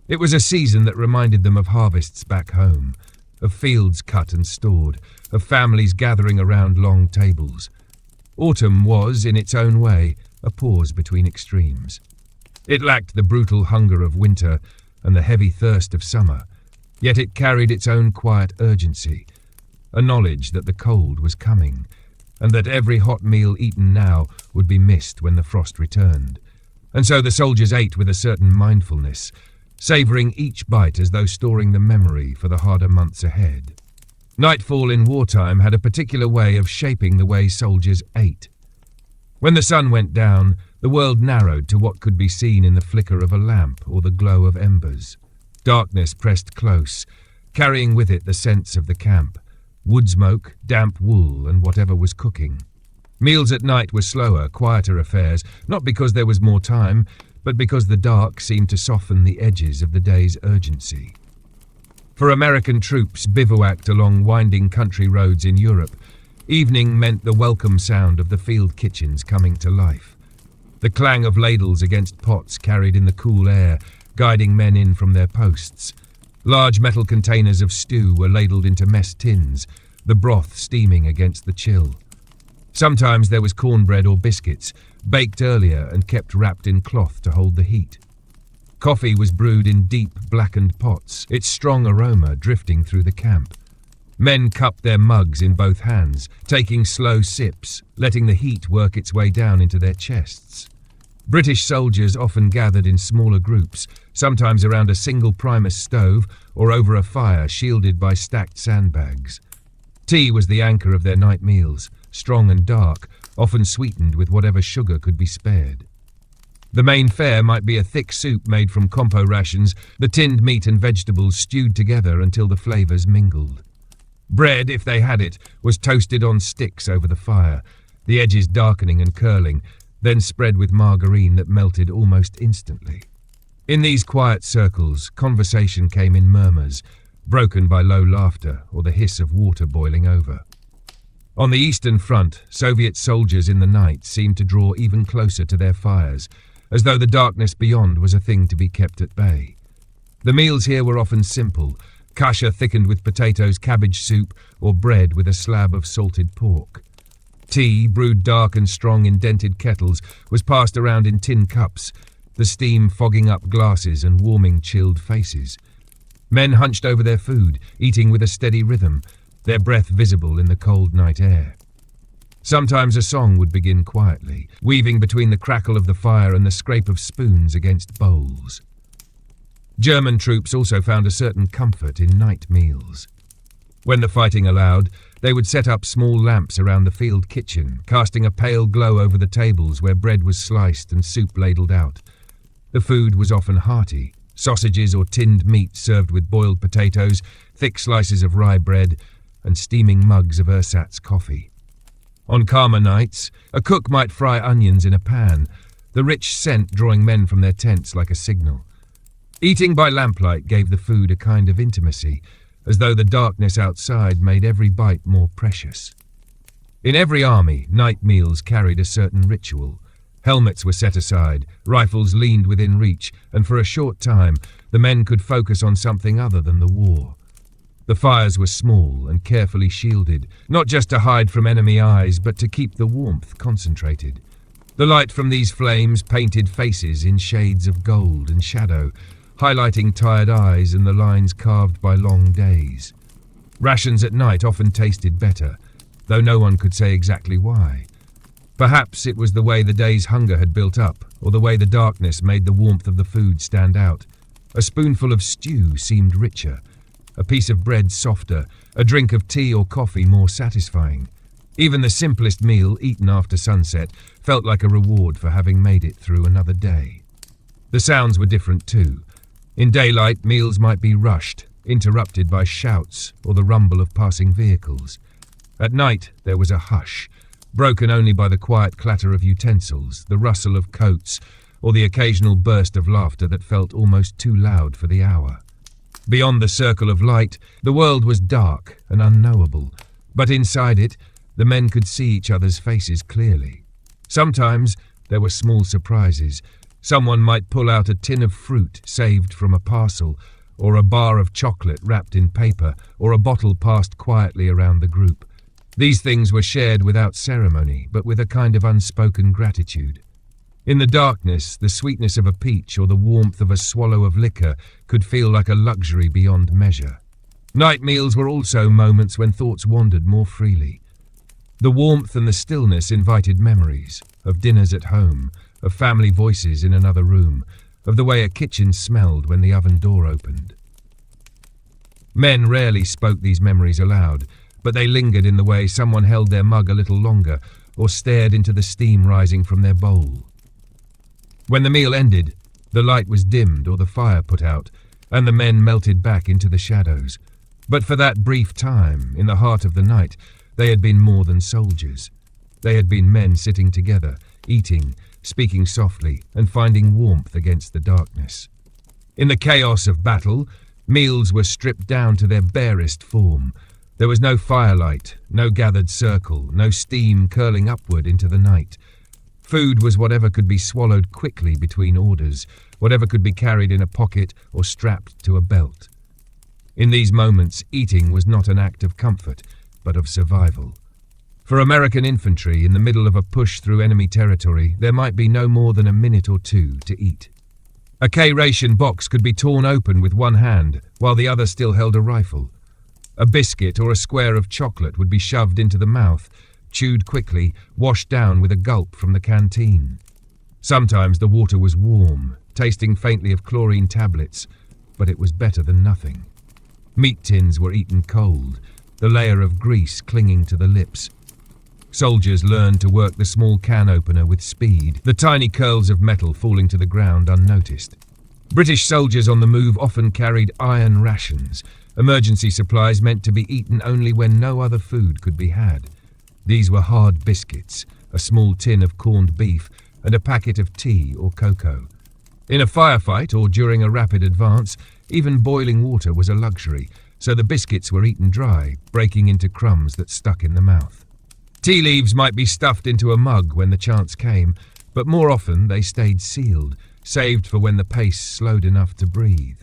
It was a season that reminded them of harvests back home, of fields cut and stored, of families gathering around long tables. Autumn was, in its own way, a pause between extremes. It lacked the brutal hunger of winter and the heavy thirst of summer, yet it carried its own quiet urgency, a knowledge that the cold was coming, and that every hot meal eaten now would be missed when the frost returned. And so the soldiers ate with a certain mindfulness, savouring each bite as though storing the memory for the harder months ahead. Nightfall in wartime had a particular way of shaping the way soldiers ate. When the sun went down, the world narrowed to what could be seen in the flicker of a lamp or the glow of embers. Darkness pressed close, carrying with it the scents of the camp, wood smoke, damp wool, and whatever was cooking. Meals at night were slower, quieter affairs, not because there was more time, but because the dark seemed to soften the edges of the day's urgency. For American troops bivouacked along winding country roads in Europe, evening meant the welcome sound of the field kitchens coming to life. The clang of ladles against pots carried in the cool air, guiding men in from their posts. Large metal containers of stew were ladled into mess tins, the broth steaming against the chill. Sometimes there was cornbread or biscuits, baked earlier and kept wrapped in cloth to hold the heat. Coffee was brewed in deep, blackened pots, its strong aroma drifting through the camp. Men cupped their mugs in both hands, taking slow sips, letting the heat work its way down into their chests. British soldiers often gathered in smaller groups, sometimes around a single primus stove or over a fire shielded by stacked sandbags. Tea was the anchor of their night meals, strong and dark, often sweetened with whatever sugar could be spared. The main fare might be a thick soup made from compo rations, the tinned meat and vegetables stewed together until the flavours mingled. Bread, if they had it, was toasted on sticks over the fire, the edges darkening and curling, then spread with margarine that melted almost instantly. In these quiet circles, conversation came in murmurs, broken by low laughter or the hiss of water boiling over. On the Eastern Front, Soviet soldiers in the night seemed to draw even closer to their fires, as though the darkness beyond was a thing to be kept at bay. The meals here were often simple, kasha thickened with potatoes, cabbage soup, or bread with a slab of salted pork. Tea, brewed dark and strong in dented kettles, was passed around in tin cups, the steam fogging up glasses and warming chilled faces. Men hunched over their food, eating with a steady rhythm, their breath visible in the cold night air. Sometimes a song would begin quietly, weaving between the crackle of the fire and the scrape of spoons against bowls. German troops also found a certain comfort in night meals. When the fighting allowed, they would set up small lamps around the field kitchen, casting a pale glow over the tables where bread was sliced and soup ladled out. The food was often hearty, sausages or tinned meat served with boiled potatoes, thick slices of rye bread, and steaming mugs of ersatz coffee. On calmer nights, a cook might fry onions in a pan, the rich scent drawing men from their tents like a signal. Eating by lamplight gave the food a kind of intimacy, as though the darkness outside made every bite more precious. In every army, night meals carried a certain ritual. Helmets were set aside, rifles leaned within reach, and for a short time, the men could focus on something other than the war. The fires were small and carefully shielded, not just to hide from enemy eyes, but to keep the warmth concentrated. The light from these flames painted faces in shades of gold and shadow, highlighting tired eyes and the lines carved by long days. Rations at night often tasted better, though no one could say exactly why. Perhaps it was the way the day's hunger had built up, or the way the darkness made the warmth of the food stand out. A spoonful of stew seemed richer, a piece of bread softer, a drink of tea or coffee more satisfying. Even the simplest meal eaten after sunset felt like a reward for having made it through another day. The sounds were different too. In daylight, meals might be rushed, interrupted by shouts or the rumble of passing vehicles. At night, there was a hush, broken only by the quiet clatter of utensils, the rustle of coats, or the occasional burst of laughter that felt almost too loud for the hour. Beyond the circle of light, the world was dark and unknowable, But inside it, the men could see each other's faces clearly. Sometimes there were small surprises. Someone might pull out a tin of fruit saved from a parcel, or a bar of chocolate wrapped in paper, or a bottle passed quietly around the group. These things were shared without ceremony, but with a kind of unspoken gratitude. In the darkness, the sweetness of a peach or the warmth of a swallow of liquor could feel like a luxury beyond measure. Night meals were also moments when thoughts wandered more freely. The warmth and the stillness invited memories of dinners at home, of family voices in another room, of the way a kitchen smelled when the oven door opened. Men rarely spoke these memories aloud, but they lingered in the way someone held their mug a little longer or stared into the steam rising from their bowl. When the meal ended, the light was dimmed or the fire put out, and the men melted back into the shadows. But for that brief time, in the heart of the night, they had been more than soldiers. They had been men sitting together, eating, speaking softly, and finding warmth against the darkness. In the chaos of battle, meals were stripped down to their barest form. There was no firelight, no gathered circle, no steam curling upward into the night. Food was whatever could be swallowed quickly between orders, whatever could be carried in a pocket or strapped to a belt. In these moments, eating was not an act of comfort, but of survival. For American infantry, in the middle of a push through enemy territory, there might be no more than a minute or two to eat. A K-ration box could be torn open with one hand, while the other still held a rifle. A biscuit or a square of chocolate would be shoved into the mouth, chewed quickly, washed down with a gulp from the canteen. Sometimes the water was warm, tasting faintly of chlorine tablets, but it was better than nothing. Meat tins were eaten cold, the layer of grease clinging to the lips. Soldiers learned to work the small can opener with speed, the tiny curls of metal falling to the ground unnoticed. British soldiers on the move often carried iron rations, emergency supplies meant to be eaten only when no other food could be had. These were hard biscuits, a small tin of corned beef, and a packet of tea or cocoa. In a firefight or during a rapid advance, even boiling water was a luxury, so the biscuits were eaten dry, breaking into crumbs that stuck in the mouth. Tea leaves might be stuffed into a mug when the chance came, but more often they stayed sealed, saved for when the pace slowed enough to breathe.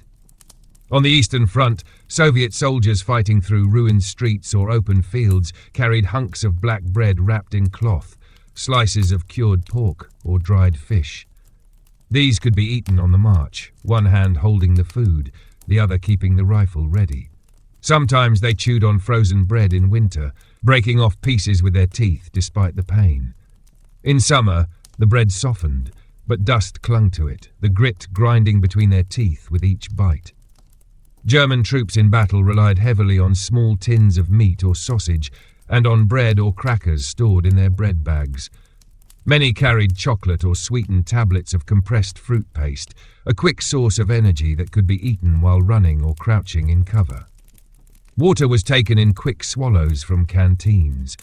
On the Eastern Front, Soviet soldiers fighting through ruined streets or open fields carried hunks of black bread wrapped in cloth, slices of cured pork or dried fish. These could be eaten on the march, one hand holding the food, the other keeping the rifle ready. Sometimes they chewed on frozen bread in winter, breaking off pieces with their teeth despite the pain. In summer, the bread softened, but dust clung to it, the grit grinding between their teeth with each bite. German troops in battle relied heavily on small tins of meat or sausage and on bread or crackers stored in their bread bags. Many carried chocolate or sweetened tablets of compressed fruit paste, a quick source of energy that could be eaten while running or crouching in cover. Water was taken in quick swallows from canteens,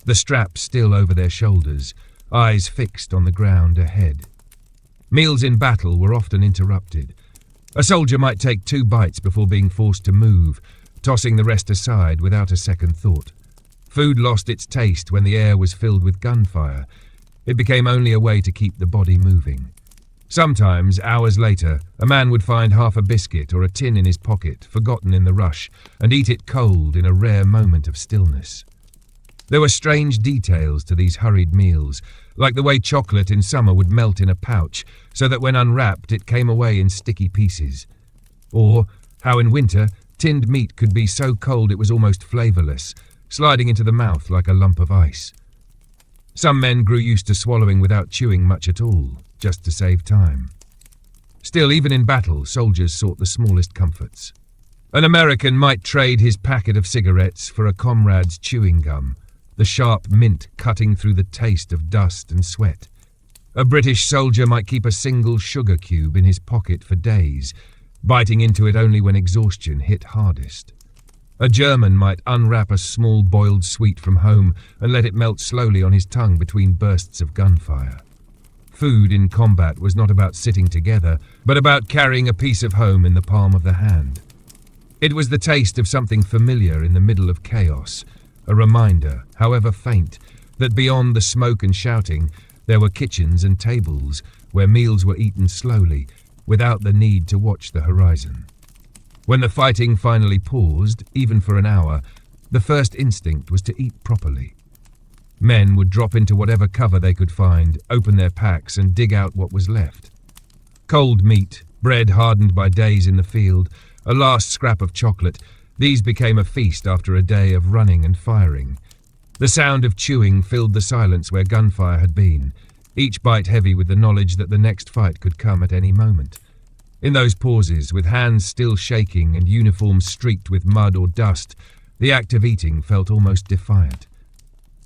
the strap still over their shoulders, eyes fixed on the ground ahead. Meals in battle were often interrupted. A soldier might take 2 bites before being forced to move, tossing the rest aside without a second thought. Food lost its taste when the air was filled with gunfire. It became only a way to keep the body moving. Sometimes, hours later, a man would find half a biscuit or a tin in his pocket, forgotten in the rush, and eat it cold in a rare moment of stillness. There were strange details to these hurried meals, like the way chocolate in summer would melt in a pouch, so that when unwrapped it came away in sticky pieces. Or how in winter, tinned meat could be so cold it was almost flavourless, sliding into the mouth like a lump of ice. Some men grew used to swallowing without chewing much at all, just to save time. Still, even in battle, soldiers sought the smallest comforts. An American might trade his packet of cigarettes for a comrade's chewing gum, the sharp mint cutting through the taste of dust and sweat. A British soldier might keep a single sugar cube in his pocket for days, biting into it only when exhaustion hit hardest. A German might unwrap a small boiled sweet from home and let it melt slowly on his tongue between bursts of gunfire. Food in combat was not about sitting together, but about carrying a piece of home in the palm of the hand. It was the taste of something familiar in the middle of chaos, a reminder, however faint, that beyond the smoke and shouting, there were kitchens and tables where meals were eaten slowly, without the need to watch the horizon. When the fighting finally paused, even for an hour, the first instinct was to eat properly. Men would drop into whatever cover they could find, open their packs and dig out what was left. Cold meat, bread hardened by days in the field, a last scrap of chocolate, these became a feast after a day of running and firing. The sound of chewing filled the silence where gunfire had been, each bite heavy with the knowledge that the next fight could come at any moment. In those pauses, with hands still shaking and uniforms streaked with mud or dust, the act of eating felt almost defiant.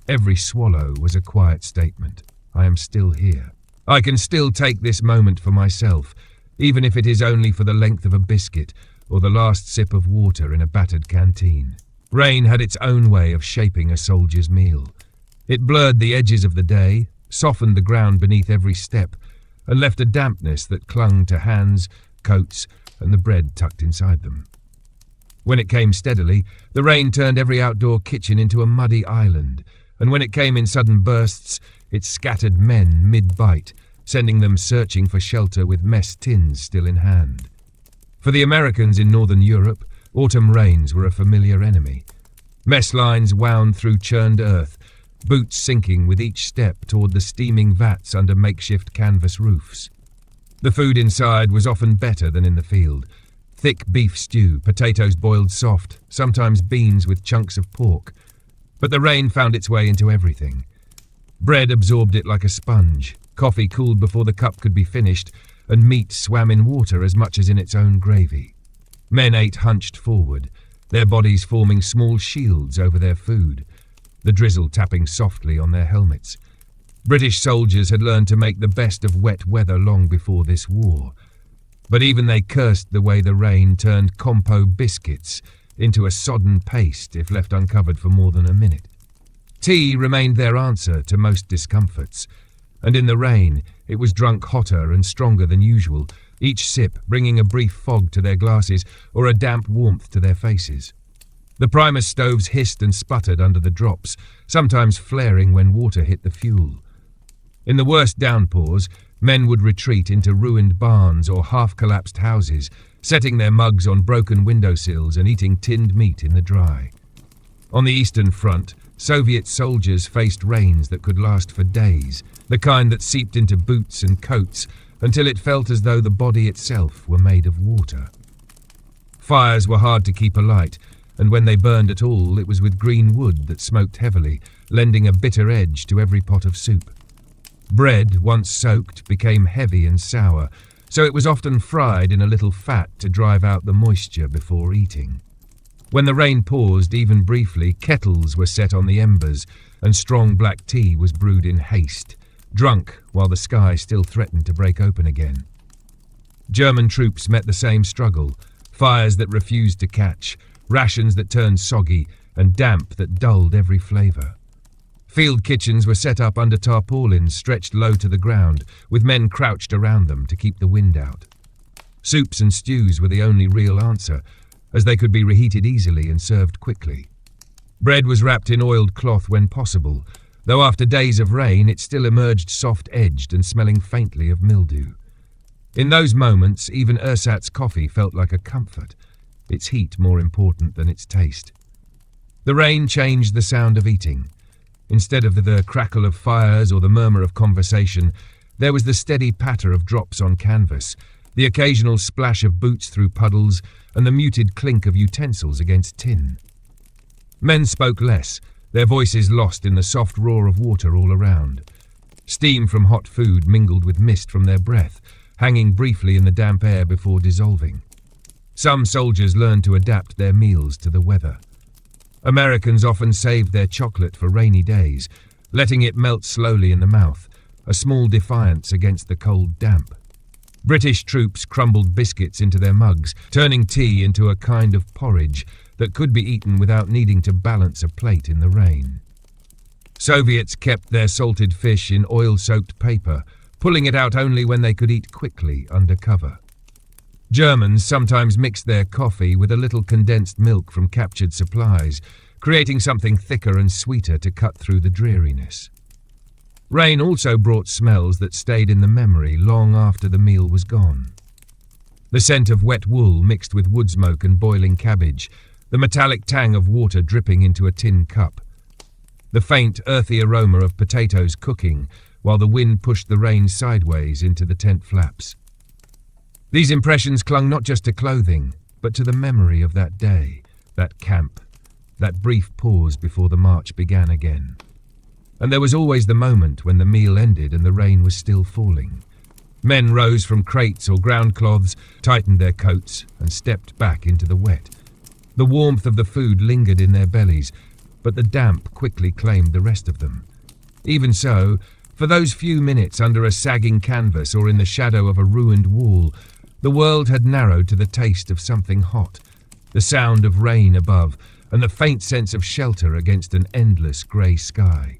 Every swallow was a quiet statement. I am still here. I can still take this moment for myself, even if it is only for the length of a biscuit or the last sip of water in a battered canteen. Rain had its own way of shaping a soldier's meal. It blurred the edges of the day, softened the ground beneath every step, and left a dampness that clung to hands, coats, and the bread tucked inside them. When it came steadily, the rain turned every outdoor kitchen into a muddy island, and when it came in sudden bursts, it scattered men mid-bite, sending them searching for shelter with mess tins still in hand. For the Americans in Northern Europe, autumn rains were a familiar enemy. Mess lines wound through churned earth, boots sinking with each step toward the steaming vats under makeshift canvas roofs. The food inside was often better than in the field. Thick beef stew, potatoes boiled soft, sometimes beans with chunks of pork. But the rain found its way into everything. Bread absorbed it like a sponge, coffee cooled before the cup could be finished, and meat swam in water as much as in its own gravy. Men ate hunched forward, their bodies forming small shields over their food, the drizzle tapping softly on their helmets. British soldiers had learned to make the best of wet weather long before this war. But even they cursed the way the rain turned compo biscuits into a sodden paste if left uncovered for more than a minute. Tea remained their answer to most discomforts, and in the rain it was drunk hotter and stronger than usual, each sip bringing a brief fog to their glasses or a damp warmth to their faces. The primus stoves hissed and sputtered under the drops, sometimes flaring when water hit the fuel. In the worst downpours, men would retreat into ruined barns or half-collapsed houses, setting their mugs on broken windowsills and eating tinned meat in the dry. On the Eastern Front, Soviet soldiers faced rains that could last for days, the kind that seeped into boots and coats until it felt as though the body itself were made of water. Fires were hard to keep alight, and when they burned at all, it was with green wood that smoked heavily, lending a bitter edge to every pot of soup. Bread, once soaked, became heavy and sour, so it was often fried in a little fat to drive out the moisture before eating. When the rain paused, even briefly, kettles were set on the embers, and strong black tea was brewed in haste, drunk while the sky still threatened to break open again. German troops met the same struggle, fires that refused to catch, rations that turned soggy, and damp that dulled every flavour. Field kitchens were set up under tarpaulins stretched low to the ground, with men crouched around them to keep the wind out. Soups and stews were the only real answer, as they could be reheated easily and served quickly. Bread was wrapped in oiled cloth when possible, though after days of rain it still emerged soft-edged and smelling faintly of mildew. In those moments, even ersatz coffee felt like a comfort, its heat more important than its taste. The rain changed the sound of eating. Instead of the crackle of fires or the murmur of conversation, there was the steady patter of drops on canvas, the occasional splash of boots through puddles, and the muted clink of utensils against tin. Men spoke less, their voices lost in the soft roar of water all around. Steam from hot food mingled with mist from their breath, hanging briefly in the damp air before dissolving. Some soldiers learned to adapt their meals to the weather. Americans often saved their chocolate for rainy days, letting it melt slowly in the mouth, a small defiance against the cold damp. British troops crumbled biscuits into their mugs, turning tea into a kind of porridge that could be eaten without needing to balance a plate in the rain. Soviets kept their salted fish in oil-soaked paper, pulling it out only when they could eat quickly under cover. Germans sometimes mixed their coffee with a little condensed milk from captured supplies, creating something thicker and sweeter to cut through the dreariness. Rain also brought smells that stayed in the memory long after the meal was gone. The scent of wet wool mixed with wood smoke and boiling cabbage, the metallic tang of water dripping into a tin cup, the faint, earthy aroma of potatoes cooking while the wind pushed the rain sideways into the tent flaps. These impressions clung not just to clothing, but to the memory of that day, that camp, that brief pause before the march began again. And there was always the moment when the meal ended and the rain was still falling. Men rose from crates or ground cloths, tightened their coats, and stepped back into the wet. The warmth of the food lingered in their bellies, but the damp quickly claimed the rest of them. Even so, for those few minutes under a sagging canvas or in the shadow of a ruined wall, the world had narrowed to the taste of something hot, the sound of rain above, and the faint sense of shelter against an endless grey sky.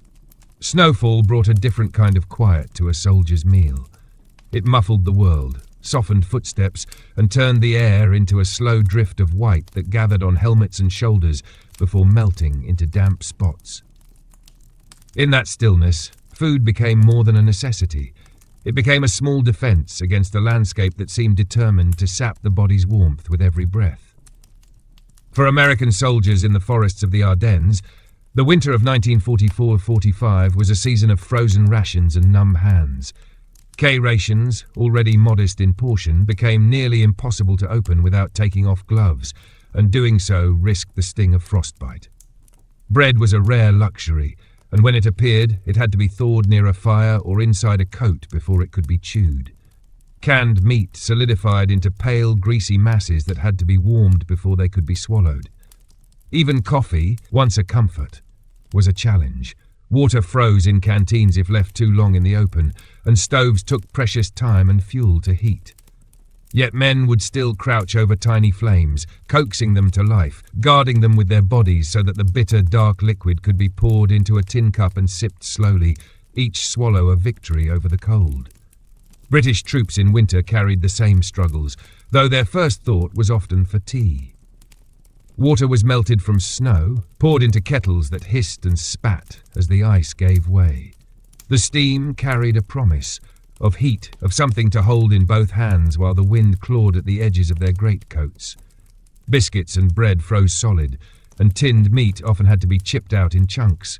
Snowfall brought a different kind of quiet to a soldier's meal. It muffled the world, softened footsteps, and turned the air into a slow drift of white that gathered on helmets and shoulders before melting into damp spots. In that stillness, food became more than a necessity. It became a small defense against a landscape that seemed determined to sap the body's warmth with every breath. For American soldiers in the forests of the Ardennes, the winter of 1944-45 was a season of frozen rations and numb hands. K rations, already modest in portion, became nearly impossible to open without taking off gloves, and doing so risked the sting of frostbite. Bread was a rare luxury, and when it appeared, it had to be thawed near a fire or inside a coat before it could be chewed. Canned meat solidified into pale, greasy masses that had to be warmed before they could be swallowed. Even coffee, once a comfort, was a challenge. Water froze in canteens if left too long in the open, and stoves took precious time and fuel to heat. Yet men would still crouch over tiny flames, coaxing them to life, guarding them with their bodies so that the bitter, dark liquid could be poured into a tin cup and sipped slowly, each swallow a victory over the cold. British troops in winter carried the same struggles, though their first thought was often for tea. Water was melted from snow, poured into kettles that hissed and spat as the ice gave way. The steam carried a promise of heat, of something to hold in both hands while the wind clawed at the edges of their greatcoats. Biscuits and bread froze solid, and tinned meat often had to be chipped out in chunks.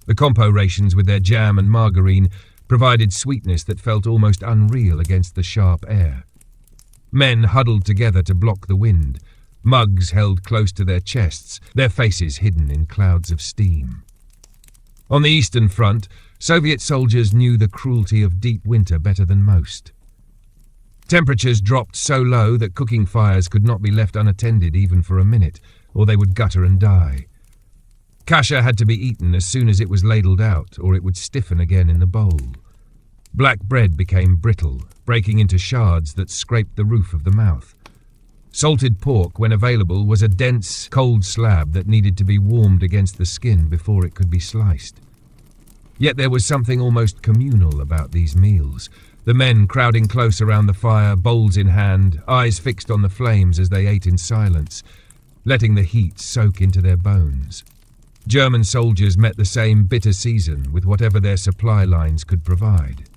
The compo rations with their jam and margarine provided sweetness that felt almost unreal against the sharp air. Men huddled together to block the wind, mugs held close to their chests, their faces hidden in clouds of steam. On the Eastern Front, Soviet soldiers knew the cruelty of deep winter better than most. Temperatures dropped so low that cooking fires could not be left unattended even for a minute, or they would gutter and die. Kasha had to be eaten as soon as it was ladled out, or it would stiffen again in the bowl. Black bread became brittle, breaking into shards that scraped the roof of the mouth. Salted pork, when available, was a dense, cold slab that needed to be warmed against the skin before it could be sliced. Yet there was something almost communal about these meals, the men crowding close around the fire, bowls in hand, eyes fixed on the flames as they ate in silence, letting the heat soak into their bones. German soldiers met the same bitter season with whatever their supply lines could provide.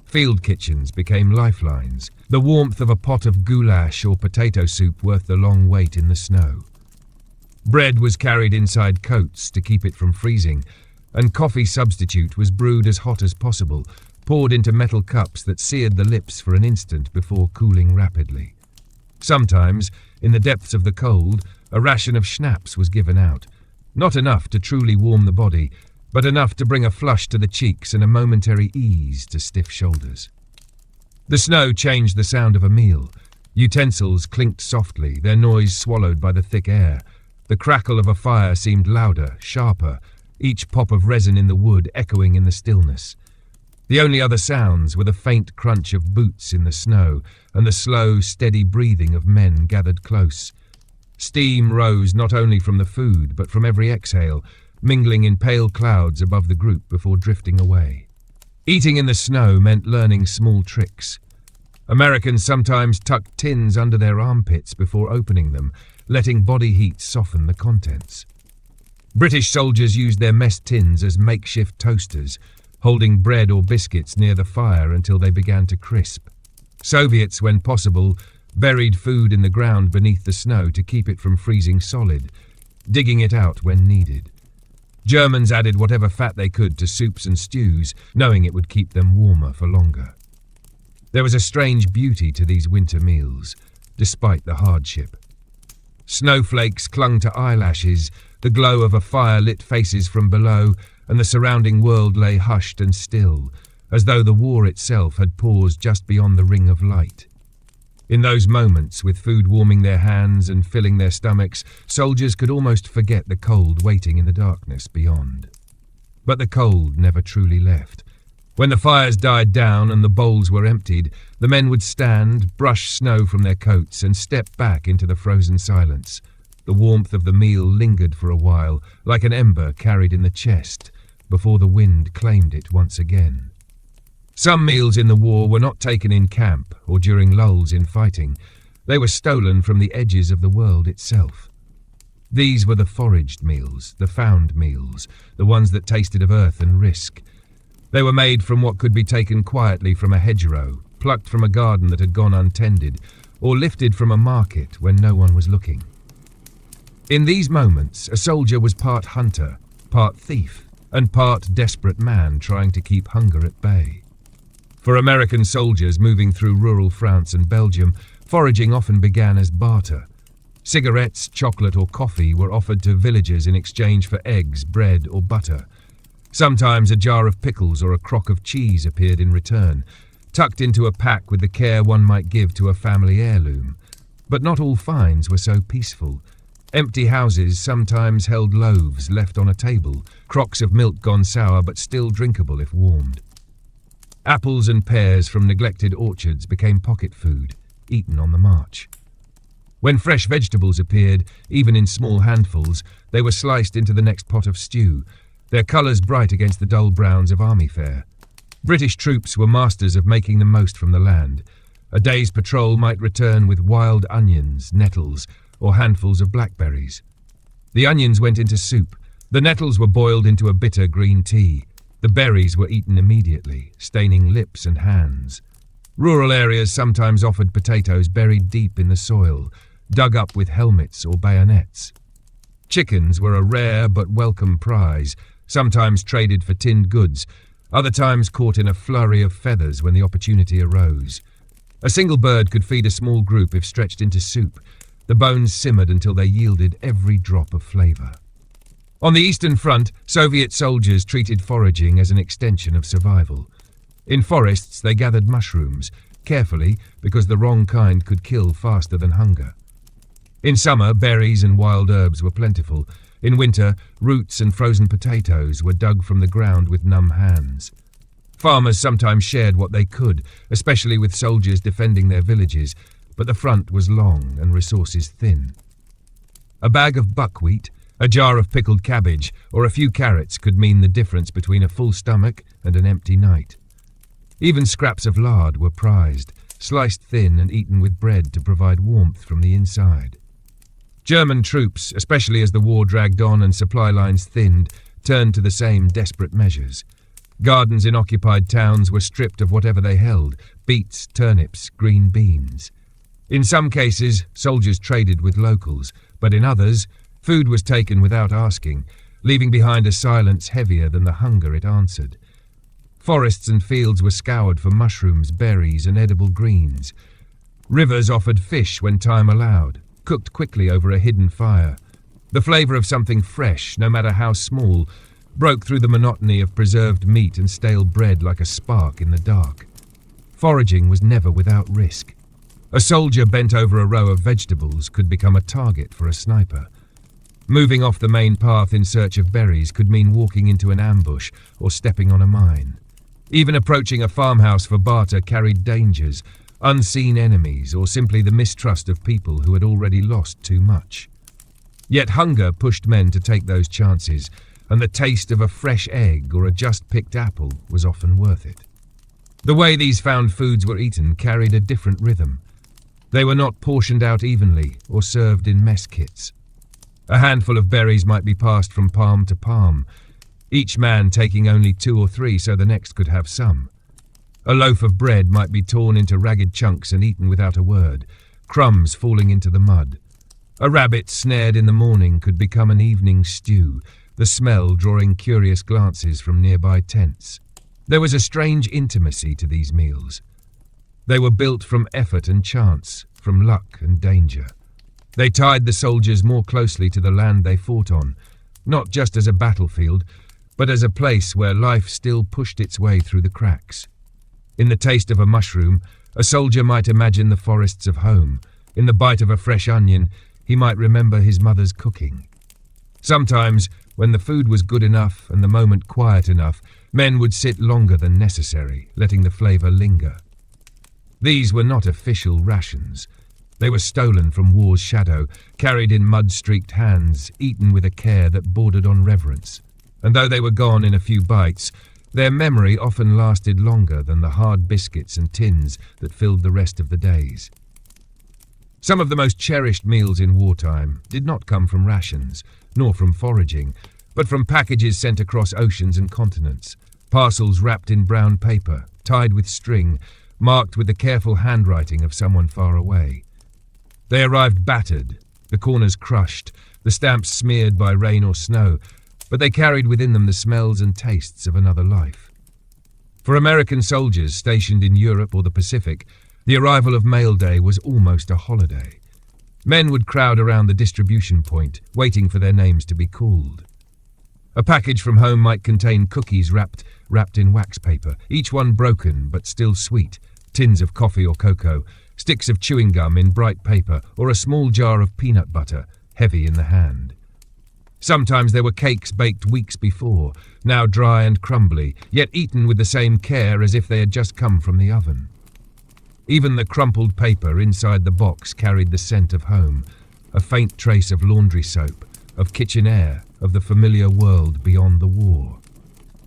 Field kitchens became lifelines, the warmth of a pot of goulash or potato soup worth the long wait in the snow. Bread was carried inside coats to keep it from freezing, and coffee substitute was brewed as hot as possible, poured into metal cups that seared the lips for an instant before cooling rapidly. Sometimes, in the depths of the cold, a ration of schnapps was given out, not enough to truly warm the body, but enough to bring a flush to the cheeks and a momentary ease to stiff shoulders. The snow changed the sound of a meal. Utensils clinked softly, their noise swallowed by the thick air. The crackle of a fire seemed louder, sharper, each pop of resin in the wood echoing in the stillness. The only other sounds were the faint crunch of boots in the snow and the slow, steady breathing of men gathered close. Steam rose not only from the food, but from every exhale, mingling in pale clouds above the group before drifting away. Eating in the snow meant learning small tricks. Americans sometimes tucked tins under their armpits before opening them, letting body heat soften the contents. British soldiers used their mess tins as makeshift toasters, holding bread or biscuits near the fire until they began to crisp. Soviets, when possible, buried food in the ground beneath the snow to keep it from freezing solid, digging it out when needed. Germans added whatever fat they could to soups and stews, knowing it would keep them warmer for longer. There was a strange beauty to these winter meals, despite the hardship. Snowflakes clung to eyelashes, the glow of a fire lit faces from below, and the surrounding world lay hushed and still, as though the war itself had paused just beyond the ring of light. In those moments, with food warming their hands and filling their stomachs, soldiers could almost forget the cold waiting in the darkness beyond. But the cold never truly left. When the fires died down and the bowls were emptied, the men would stand, brush snow from their coats, and step back into the frozen silence. The warmth of the meal lingered for a while, like an ember carried in the chest, before the wind claimed it once again. Some meals in the war were not taken in camp or during lulls in fighting. They were stolen from the edges of the world itself. These were the foraged meals, the found meals, the ones that tasted of earth and risk. They were made from what could be taken quietly from a hedgerow, plucked from a garden that had gone untended, or lifted from a market when no one was looking. In these moments, a soldier was part hunter, part thief, and part desperate man trying to keep hunger at bay. For American soldiers moving through rural France and Belgium, foraging often began as barter. Cigarettes, chocolate or coffee were offered to villagers in exchange for eggs, bread or butter. Sometimes a jar of pickles or a crock of cheese appeared in return, tucked into a pack with the care one might give to a family heirloom. But not all finds were so peaceful. Empty houses sometimes held loaves left on a table, crocks of milk gone sour but still drinkable if warmed. Apples and pears from neglected orchards became pocket food, eaten on the march. When fresh vegetables appeared, even in small handfuls, they were sliced into the next pot of stew, their colours bright against the dull browns of army fare. British troops were masters of making the most from the land. A day's patrol might return with wild onions, nettles, or handfuls of blackberries. The onions went into soup, the nettles were boiled into a bitter green tea. The berries were eaten immediately, staining lips and hands. Rural areas sometimes offered potatoes buried deep in the soil, dug up with helmets or bayonets. Chickens were a rare but welcome prize, sometimes traded for tinned goods, other times caught in a flurry of feathers when the opportunity arose. A single bird could feed a small group if stretched into soup. The bones simmered until they yielded every drop of flavour. On the Eastern Front, Soviet soldiers treated foraging as an extension of survival. In forests, they gathered mushrooms, carefully because the wrong kind could kill faster than hunger. In summer, berries and wild herbs were plentiful. In winter, roots and frozen potatoes were dug from the ground with numb hands. Farmers sometimes shared what they could, especially with soldiers defending their villages, but the front was long and resources thin. A bag of buckwheat, a jar of pickled cabbage, or a few carrots could mean the difference between a full stomach and an empty night. Even scraps of lard were prized, sliced thin and eaten with bread to provide warmth from the inside. German troops, especially as the war dragged on and supply lines thinned, turned to the same desperate measures. Gardens in occupied towns were stripped of whatever they held: beets, turnips, green beans. In some cases, soldiers traded with locals, but in others, food was taken without asking, leaving behind a silence heavier than the hunger it answered. Forests and fields were scoured for mushrooms, berries, and edible greens. Rivers offered fish when time allowed, cooked quickly over a hidden fire. The flavour of something fresh, no matter how small, broke through the monotony of preserved meat and stale bread like a spark in the dark. Foraging was never without risk. A soldier bent over a row of vegetables could become a target for a sniper. Moving off the main path in search of berries could mean walking into an ambush or stepping on a mine. Even approaching a farmhouse for barter carried dangers, unseen enemies, or simply the mistrust of people who had already lost too much. Yet hunger pushed men to take those chances, and the taste of a fresh egg or a just-picked apple was often worth it. The way these found foods were eaten carried a different rhythm. They were not portioned out evenly or served in mess kits. A handful of berries might be passed from palm to palm, each man taking only 2 or 3 so the next could have some. A loaf of bread might be torn into ragged chunks and eaten without a word, crumbs falling into the mud. A rabbit snared in the morning could become an evening stew, the smell drawing curious glances from nearby tents. There was a strange intimacy to these meals. They were built from effort and chance, from luck and danger. They tied the soldiers more closely to the land they fought on, not just as a battlefield, but as a place where life still pushed its way through the cracks. In the taste of a mushroom, a soldier might imagine the forests of home. In the bite of a fresh onion, he might remember his mother's cooking. Sometimes, when the food was good enough and the moment quiet enough, men would sit longer than necessary, letting the flavour linger. These were not official rations. They were stolen from war's shadow, carried in mud-streaked hands, eaten with a care that bordered on reverence. And though they were gone in a few bites, their memory often lasted longer than the hard biscuits and tins that filled the rest of the days. Some of the most cherished meals in wartime did not come from rations, nor from foraging, but from packages sent across oceans and continents, parcels wrapped in brown paper, tied with string, marked with the careful handwriting of someone far away. They arrived battered, the corners crushed, the stamps smeared by rain or snow, but they carried within them the smells and tastes of another life. For American soldiers stationed in Europe or the Pacific, the arrival of mail day was almost a holiday. Men would crowd around the distribution point, waiting for their names to be called. A package from home might contain cookies wrapped in wax paper, each one broken but still sweet, tins of coffee or cocoa, sticks of chewing gum in bright paper, or a small jar of peanut butter, heavy in the hand. Sometimes there were cakes baked weeks before, now dry and crumbly, yet eaten with the same care as if they had just come from the oven. Even the crumpled paper inside the box carried the scent of home, a faint trace of laundry soap, of kitchen air, of the familiar world beyond the war.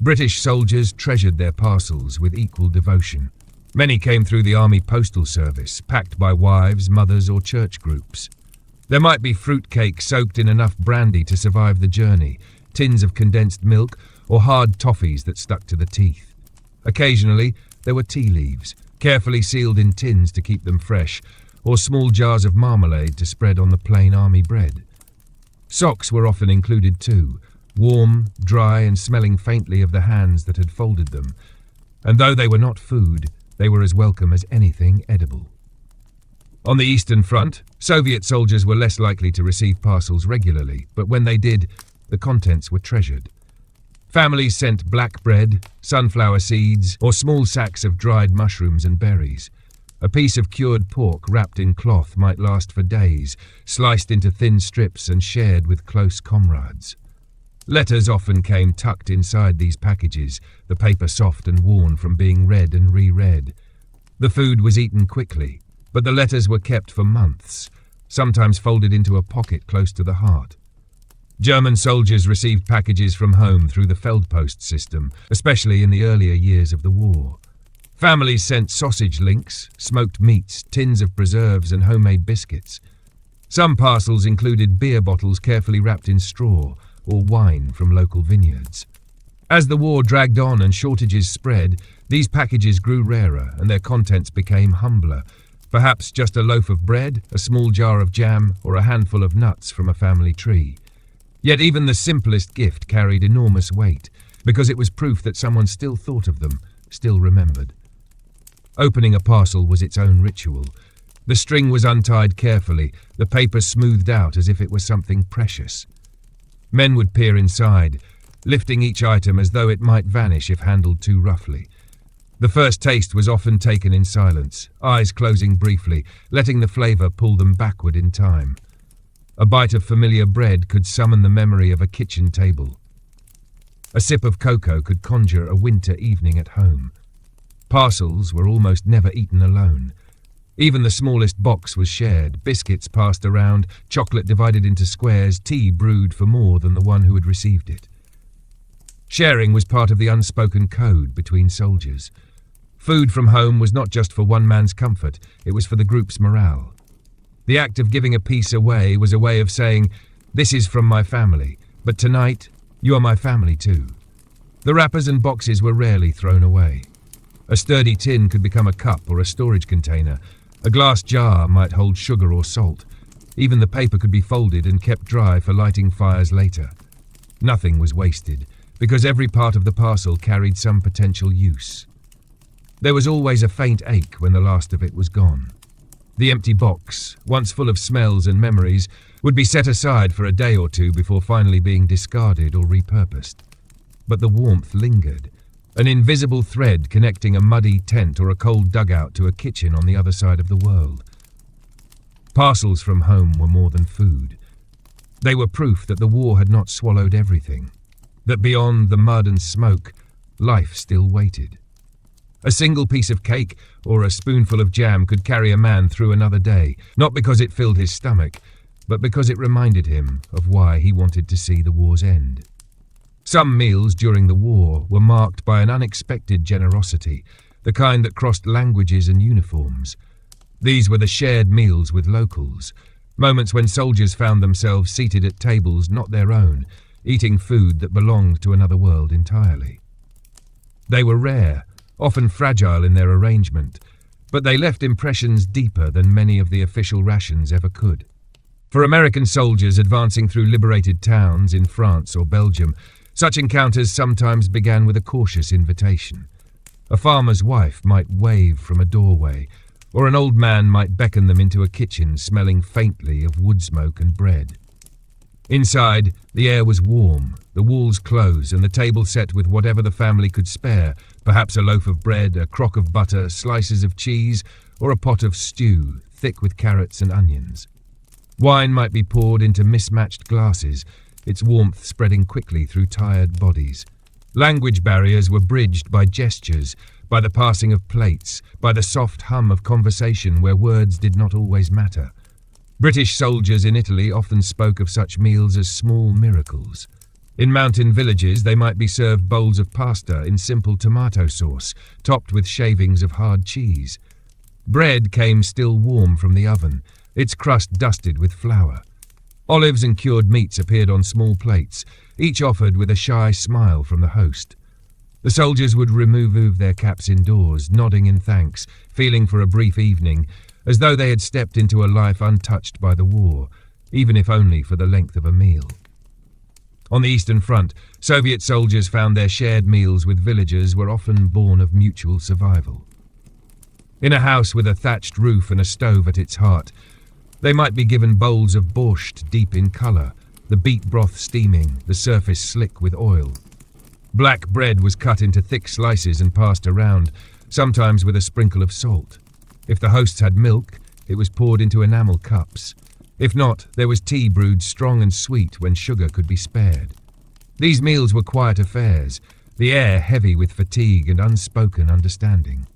British soldiers treasured their parcels with equal devotion. Many came through the Army Postal Service, packed by wives, mothers, or church groups. There might be fruitcake soaked in enough brandy to survive the journey, tins of condensed milk, or hard toffees that stuck to the teeth. Occasionally, there were tea leaves, carefully sealed in tins to keep them fresh, or small jars of marmalade to spread on the plain army bread. Socks were often included too, warm, dry, and smelling faintly of the hands that had folded them. And though they were not food, they were as welcome as anything edible. On the Eastern Front, Soviet soldiers were less likely to receive parcels regularly, but when they did, the contents were treasured. Families sent black bread, sunflower seeds, or small sacks of dried mushrooms and berries. A piece of cured pork wrapped in cloth might last for days, sliced into thin strips and shared with close comrades. Letters often came tucked inside these packages, the paper soft and worn from being read and reread. The food was eaten quickly, but the letters were kept for months, sometimes folded into a pocket close to the heart. German soldiers received packages from home through the Feldpost system, especially in the earlier years of the war. Families sent sausage links, smoked meats, tins of preserves, and homemade biscuits. Some parcels included beer bottles carefully wrapped in straw, or wine from local vineyards. As the war dragged on and shortages spread, these packages grew rarer and their contents became humbler. Perhaps just a loaf of bread, a small jar of jam, or a handful of nuts from a family tree. Yet even the simplest gift carried enormous weight, because it was proof that someone still thought of them, still remembered. Opening a parcel was its own ritual. The string was untied carefully, the paper smoothed out as if it was something precious. Men would peer inside, lifting each item as though it might vanish if handled too roughly. The first taste was often taken in silence, eyes closing briefly, letting the flavour pull them backward in time. A bite of familiar bread could summon the memory of a kitchen table. A sip of cocoa could conjure a winter evening at home. Parcels were almost never eaten alone. Even the smallest box was shared, biscuits passed around, chocolate divided into squares, tea brewed for more than the one who had received it. Sharing was part of the unspoken code between soldiers. Food from home was not just for one man's comfort, it was for the group's morale. The act of giving a piece away was a way of saying, "This is from my family, but tonight, you are my family too." The wrappers and boxes were rarely thrown away. A sturdy tin could become a cup or a storage container. A glass jar might hold sugar or salt. Even the paper could be folded and kept dry for lighting fires later. Nothing was wasted, because every part of the parcel carried some potential use. There was always a faint ache when the last of it was gone. The empty box, once full of smells and memories, would be set aside for a day or two before finally being discarded or repurposed. But the warmth lingered, an invisible thread connecting a muddy tent or a cold dugout to a kitchen on the other side of the world. Parcels from home were more than food. They were proof that the war had not swallowed everything, that beyond the mud and smoke, life still waited. A single piece of cake or a spoonful of jam could carry a man through another day, not because it filled his stomach, but because it reminded him of why he wanted to see the war's end. Some meals during the war were marked by an unexpected generosity, the kind that crossed languages and uniforms. These were the shared meals with locals, moments when soldiers found themselves seated at tables not their own, eating food that belonged to another world entirely. They were rare, often fragile in their arrangement, but they left impressions deeper than many of the official rations ever could. For American soldiers advancing through liberated towns in France or Belgium, such encounters sometimes began with a cautious invitation. A farmer's wife might wave from a doorway, or an old man might beckon them into a kitchen smelling faintly of wood smoke and bread. Inside, the air was warm, the walls closed, and the table set with whatever the family could spare, perhaps a loaf of bread, a crock of butter, slices of cheese, or a pot of stew, thick with carrots and onions. Wine might be poured into mismatched glasses, its warmth spreading quickly through tired bodies. Language barriers were bridged by gestures, by the passing of plates, by the soft hum of conversation where words did not always matter. British soldiers in Italy often spoke of such meals as small miracles. In mountain villages, they might be served bowls of pasta in simple tomato sauce, topped with shavings of hard cheese. Bread came still warm from the oven, its crust dusted with flour. Olives and cured meats appeared on small plates, each offered with a shy smile from the host. The soldiers would remove their caps indoors, nodding in thanks, feeling for a brief evening, as though they had stepped into a life untouched by the war, even if only for the length of a meal. On the Eastern Front, Soviet soldiers found their shared meals with villagers were often born of mutual survival. In a house with a thatched roof and a stove at its heart, they might be given bowls of borscht deep in colour, the beet broth steaming, the surface slick with oil. Black bread was cut into thick slices and passed around, sometimes with a sprinkle of salt. If the hosts had milk, it was poured into enamel cups. If not, there was tea brewed strong and sweet when sugar could be spared. These meals were quiet affairs, the air heavy with fatigue and unspoken understanding.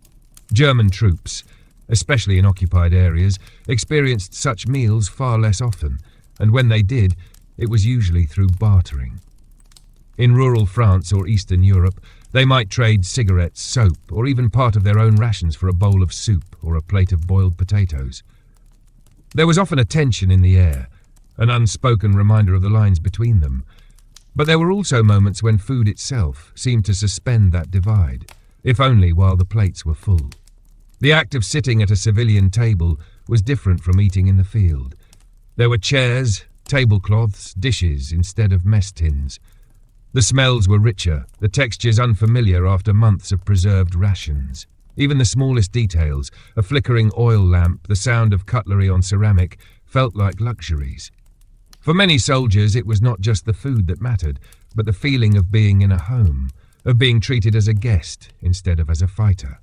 German troops, especially in occupied areas, experienced such meals far less often, and when they did, it was usually through bartering. In rural France or Eastern Europe, they might trade cigarettes, soap, or even part of their own rations for a bowl of soup or a plate of boiled potatoes. There was often a tension in the air, an unspoken reminder of the lines between them, but there were also moments when food itself seemed to suspend that divide, if only while the plates were full. The act of sitting at a civilian table was different from eating in the field. There were chairs, tablecloths, dishes instead of mess tins. The smells were richer, the textures unfamiliar after months of preserved rations. Even the smallest details, a flickering oil lamp, the sound of cutlery on ceramic, felt like luxuries. For many soldiers, it was not just the food that mattered, but the feeling of being in a home, of being treated as a guest instead of as a fighter.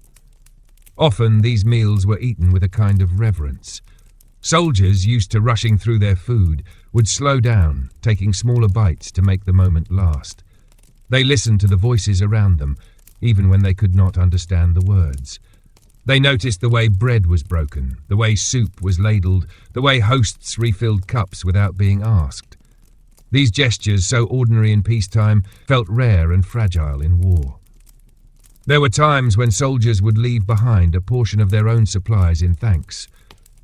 Often these meals were eaten with a kind of reverence. Soldiers, used to rushing through their food, would slow down, taking smaller bites to make the moment last. They listened to the voices around them, even when they could not understand the words. They noticed the way bread was broken, the way soup was ladled, the way hosts refilled cups without being asked. These gestures, so ordinary in peacetime, felt rare and fragile in war. There were times when soldiers would leave behind a portion of their own supplies in thanks.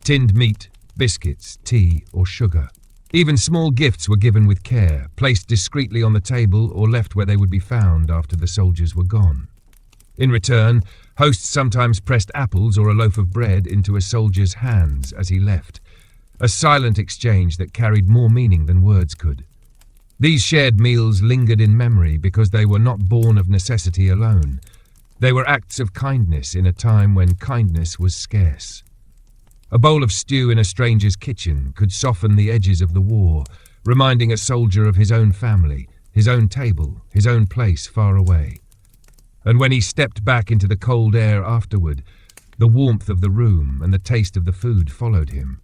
Tinned meat, biscuits, tea, or sugar. Even small gifts were given with care, placed discreetly on the table or left where they would be found after the soldiers were gone. In return, hosts sometimes pressed apples or a loaf of bread into a soldier's hands as he left, a silent exchange that carried more meaning than words could. These shared meals lingered in memory because they were not born of necessity alone. They were acts of kindness in a time when kindness was scarce. A bowl of stew in a stranger's kitchen could soften the edges of the war, reminding a soldier of his own family, his own table, his own place far away. And when he stepped back into the cold air afterward, the warmth of the room and the taste of the food followed him.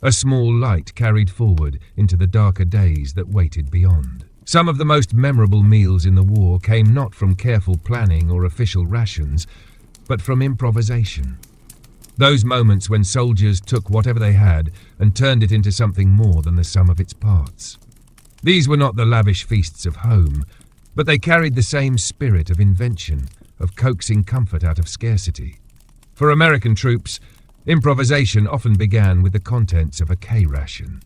A small light carried forward into the darker days that waited beyond. Some of the most memorable meals in the war came not from careful planning or official rations, but from improvisation. Those moments when soldiers took whatever they had and turned it into something more than the sum of its parts. These were not the lavish feasts of home, but they carried the same spirit of invention, of coaxing comfort out of scarcity. For American troops, improvisation often began with the contents of a K-ration.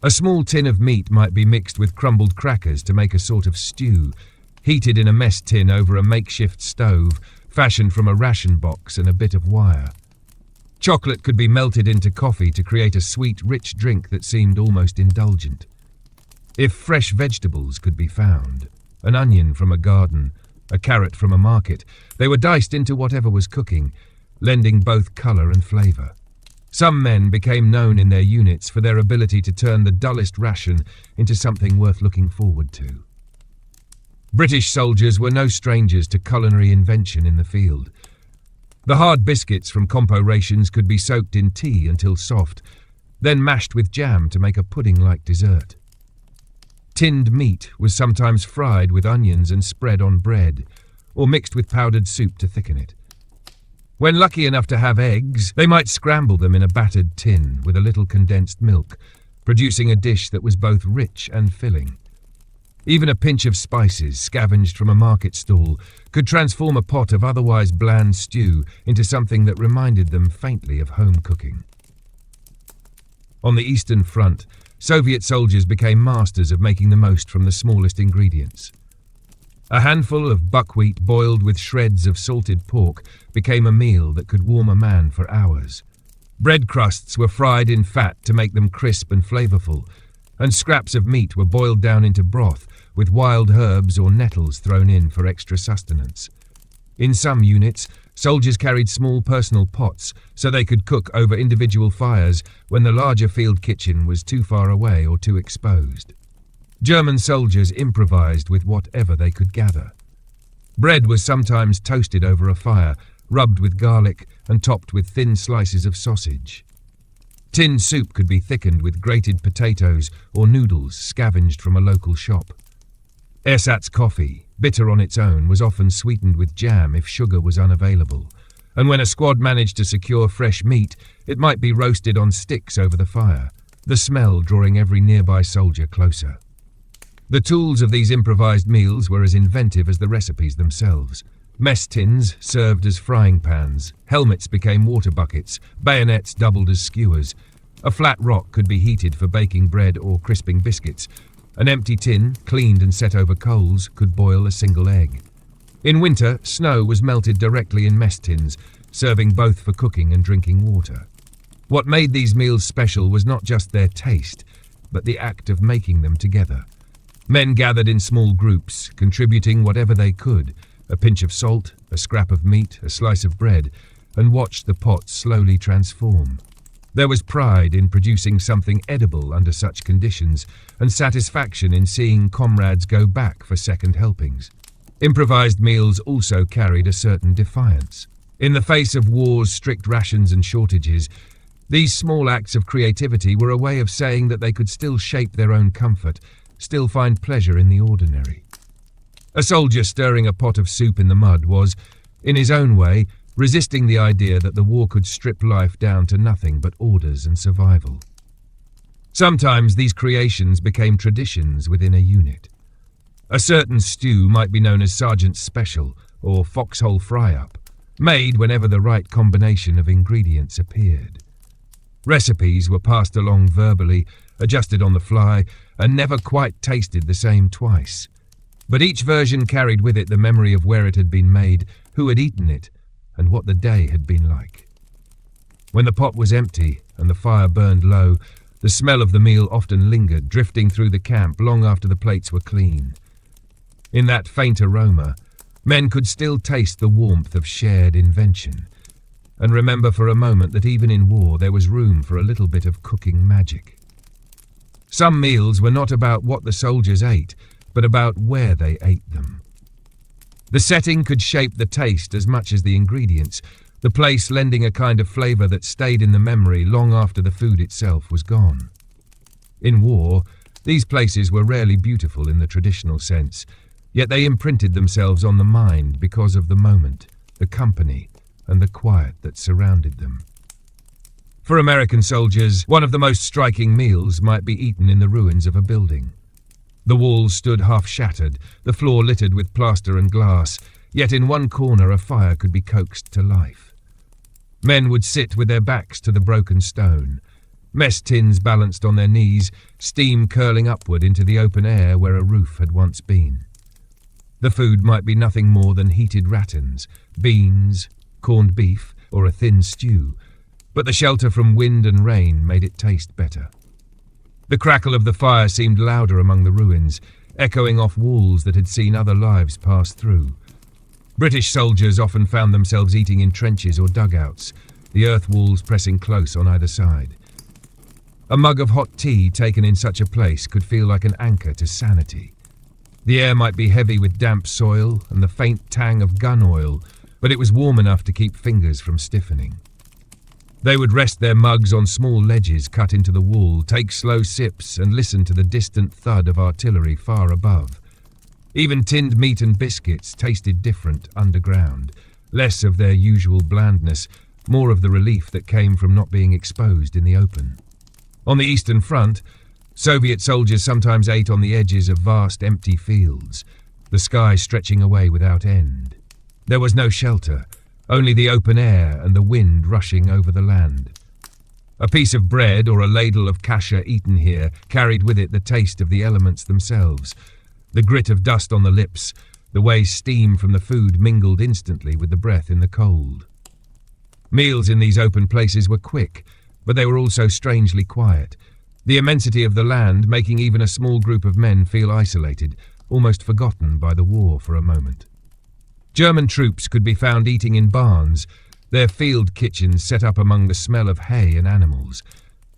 A small tin of meat might be mixed with crumbled crackers to make a sort of stew, heated in a mess tin over a makeshift stove, fashioned from a ration box and a bit of wire. Chocolate could be melted into coffee to create a sweet, rich drink that seemed almost indulgent. If fresh vegetables could be found, an onion from a garden, a carrot from a market, they were diced into whatever was cooking, lending both colour and flavour. Some men became known in their units for their ability to turn the dullest ration into something worth looking forward to. British soldiers were no strangers to culinary invention in the field. The hard biscuits from compo rations could be soaked in tea until soft, then mashed with jam to make a pudding-like dessert. Tinned meat was sometimes fried with onions and spread on bread, or mixed with powdered soup to thicken it. When lucky enough to have eggs, they might scramble them in a battered tin with a little condensed milk, producing a dish that was both rich and filling. Even a pinch of spices scavenged from a market stall could transform a pot of otherwise bland stew into something that reminded them faintly of home cooking. On the Eastern Front, Soviet soldiers became masters of making the most from the smallest ingredients. A handful of buckwheat boiled with shreds of salted pork became a meal that could warm a man for hours. Bread crusts were fried in fat to make them crisp and flavorful, and scraps of meat were boiled down into broth with wild herbs or nettles thrown in for extra sustenance. In some units, soldiers carried small personal pots so they could cook over individual fires when the larger field kitchen was too far away or too exposed. German soldiers improvised with whatever they could gather. Bread was sometimes toasted over a fire, rubbed with garlic and topped with thin slices of sausage. Tin soup could be thickened with grated potatoes or noodles scavenged from a local shop. Ersatz coffee, bitter on its own, was often sweetened with jam if sugar was unavailable, and when a squad managed to secure fresh meat, it might be roasted on sticks over the fire, the smell drawing every nearby soldier closer. The tools of these improvised meals were as inventive as the recipes themselves. Mess tins served as frying pans, helmets became water buckets, bayonets doubled as skewers. A flat rock could be heated for baking bread or crisping biscuits. An empty tin, cleaned and set over coals, could boil a single egg. In winter, snow was melted directly in mess tins, serving both for cooking and drinking water. What made these meals special was not just their taste, but the act of making them together. Men gathered in small groups, contributing whatever they could, a pinch of salt, a scrap of meat, a slice of bread, and watched the pot slowly transform. There was pride in producing something edible under such conditions, and satisfaction in seeing comrades go back for second helpings. Improvised meals also carried a certain defiance. In the face of war's strict rations and shortages, these small acts of creativity were a way of saying that they could still shape their own comfort, still find pleasure in the ordinary. A soldier stirring a pot of soup in the mud was, in his own way, resisting the idea that the war could strip life down to nothing but orders and survival. Sometimes these creations became traditions within a unit. A certain stew might be known as Sergeant's Special or Foxhole Fry-Up, made whenever the right combination of ingredients appeared. Recipes were passed along verbally, adjusted on the fly, and never quite tasted the same twice. But each version carried with it the memory of where it had been made, who had eaten it, and what the day had been like. When the pot was empty and the fire burned low, the smell of the meal often lingered, drifting through the camp long after the plates were clean. In that faint aroma, men could still taste the warmth of shared invention, and remember for a moment that even in war there was room for a little bit of cooking magic. Some meals were not about what the soldiers ate, but about where they ate them. The setting could shape the taste as much as the ingredients, the place lending a kind of flavour that stayed in the memory long after the food itself was gone. In war, these places were rarely beautiful in the traditional sense, yet they imprinted themselves on the mind because of the moment, the company, and the quiet that surrounded them. For American soldiers, one of the most striking meals might be eaten in the ruins of a building. The walls stood half-shattered, the floor littered with plaster and glass, yet in one corner a fire could be coaxed to life. Men would sit with their backs to the broken stone, mess tins balanced on their knees, steam curling upward into the open air where a roof had once been. The food might be nothing more than heated ratans, beans, corned beef, or a thin stew, but the shelter from wind and rain made it taste better. The crackle of the fire seemed louder among the ruins, echoing off walls that had seen other lives pass through. British soldiers often found themselves eating in trenches or dugouts, the earth walls pressing close on either side. A mug of hot tea taken in such a place could feel like an anchor to sanity. The air might be heavy with damp soil and the faint tang of gun oil, but it was warm enough to keep fingers from stiffening. They would rest their mugs on small ledges cut into the wall, take slow sips, and listen to the distant thud of artillery far above. Even tinned meat and biscuits tasted different underground, less of their usual blandness, more of the relief that came from not being exposed in the open. On the Eastern Front, Soviet soldiers sometimes ate on the edges of vast empty fields, the sky stretching away without end. There was no shelter, only the open air and the wind rushing over the land. A piece of bread or a ladle of kasha eaten here carried with it the taste of the elements themselves, the grit of dust on the lips, the way steam from the food mingled instantly with the breath in the cold. Meals in these open places were quick, but they were also strangely quiet, the immensity of the land making even a small group of men feel isolated, almost forgotten by the war for a moment. German troops could be found eating in barns, their field kitchens set up among the smell of hay and animals.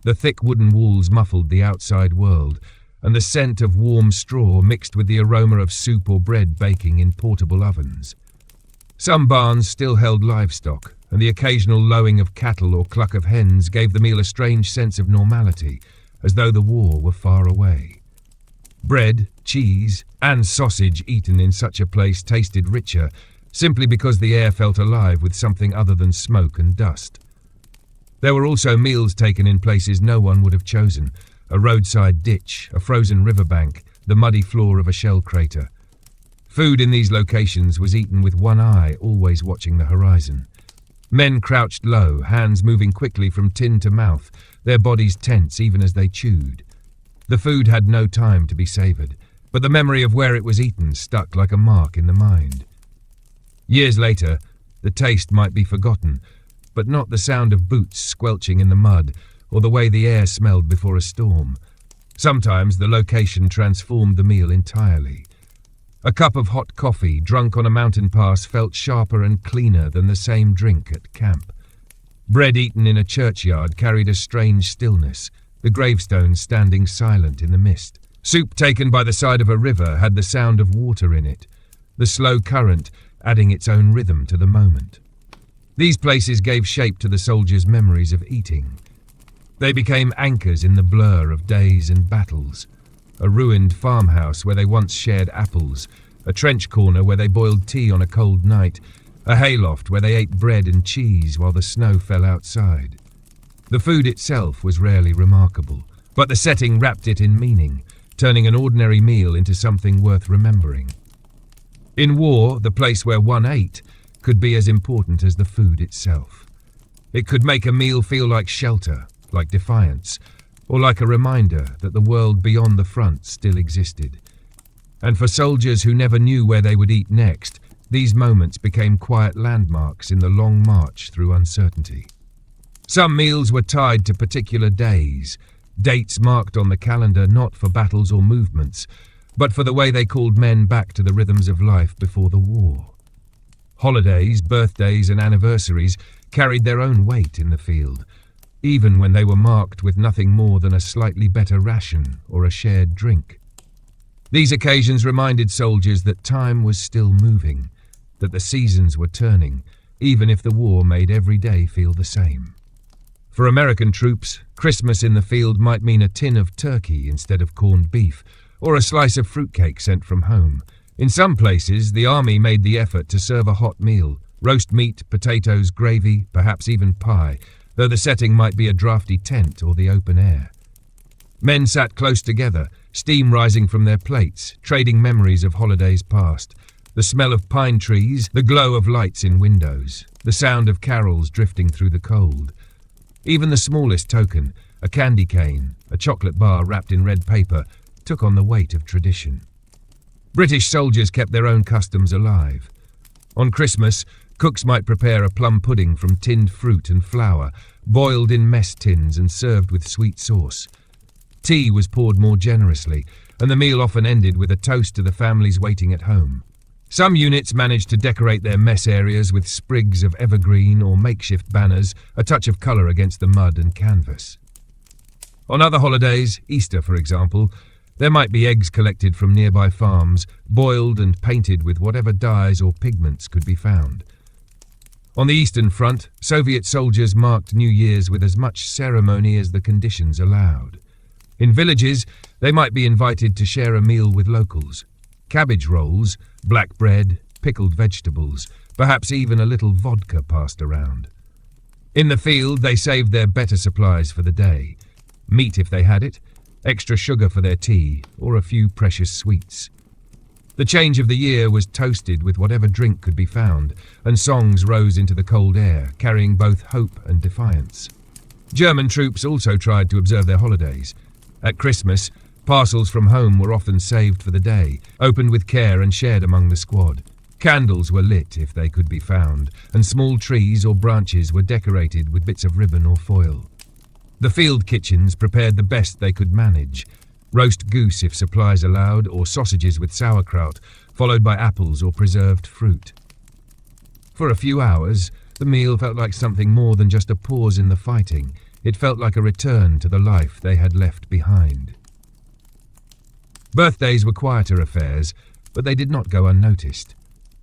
The thick wooden walls muffled the outside world, and the scent of warm straw mixed with the aroma of soup or bread baking in portable ovens. Some barns still held livestock, and the occasional lowing of cattle or cluck of hens gave the meal a strange sense of normality, as though the war were far away. Bread, cheese, and sausage eaten in such a place tasted richer, simply because the air felt alive with something other than smoke and dust. There were also meals taken in places no one would have chosen, a roadside ditch, a frozen riverbank, the muddy floor of a shell crater. Food in these locations was eaten with one eye always watching the horizon. Men crouched low, hands moving quickly from tin to mouth, their bodies tense even as they chewed. The food had no time to be savoured, but the memory of where it was eaten stuck like a mark in the mind. Years later, the taste might be forgotten, but not the sound of boots squelching in the mud, or the way the air smelled before a storm. Sometimes the location transformed the meal entirely. A cup of hot coffee drunk on a mountain pass felt sharper and cleaner than the same drink at camp. Bread eaten in a churchyard carried a strange stillness, the gravestones standing silent in the mist. Soup taken by the side of a river had the sound of water in it, the slow current adding its own rhythm to the moment. These places gave shape to the soldiers' memories of eating. They became anchors in the blur of days and battles. A ruined farmhouse where they once shared apples, a trench corner where they boiled tea on a cold night, a hayloft where they ate bread and cheese while the snow fell outside. The food itself was rarely remarkable, but the setting wrapped it in meaning, turning an ordinary meal into something worth remembering. In war, the place where one ate could be as important as the food itself. It could make a meal feel like shelter, like defiance, or like a reminder that the world beyond the front still existed. And for soldiers who never knew where they would eat next, these moments became quiet landmarks in the long march through uncertainty. Some meals were tied to particular days, dates marked on the calendar not for battles or movements, but for the way they called men back to the rhythms of life before the war. Holidays, birthdays, and anniversaries carried their own weight in the field, even when they were marked with nothing more than a slightly better ration or a shared drink. These occasions reminded soldiers that time was still moving, that the seasons were turning, even if the war made every day feel the same. For American troops, Christmas in the field might mean a tin of turkey instead of corned beef, or a slice of fruitcake sent from home. In some places, the army made the effort to serve a hot meal, roast meat, potatoes, gravy, perhaps even pie, though the setting might be a drafty tent or the open air. Men sat close together, steam rising from their plates, trading memories of holidays past. The smell of pine trees, the glow of lights in windows, the sound of carols drifting through the cold. Even the smallest token, a candy cane, a chocolate bar wrapped in red paper, took on the weight of tradition. British soldiers kept their own customs alive. On Christmas, cooks might prepare a plum pudding from tinned fruit and flour, boiled in mess tins and served with sweet sauce. Tea was poured more generously, and the meal often ended with a toast to the families waiting at home. Some units managed to decorate their mess areas with sprigs of evergreen or makeshift banners, a touch of colour against the mud and canvas. On other holidays, Easter for example, there might be eggs collected from nearby farms, boiled and painted with whatever dyes or pigments could be found. On the Eastern Front, Soviet soldiers marked New Year's with as much ceremony as the conditions allowed. In villages, they might be invited to share a meal with locals. Cabbage rolls, black bread, pickled vegetables, perhaps even a little vodka passed around. In the field, they saved their better supplies for the day. Meat if they had it, extra sugar for their tea, or a few precious sweets. The change of the year was toasted with whatever drink could be found, and songs rose into the cold air, carrying both hope and defiance. German troops also tried to observe their holidays. At Christmas, parcels from home were often saved for the day, opened with care and shared among the squad. Candles were lit if they could be found, and small trees or branches were decorated with bits of ribbon or foil. The field kitchens prepared the best they could manage. Roast goose if supplies allowed, or sausages with sauerkraut, followed by apples or preserved fruit. For a few hours, the meal felt like something more than just a pause in the fighting. It felt like a return to the life they had left behind. Birthdays were quieter affairs, but they did not go unnoticed.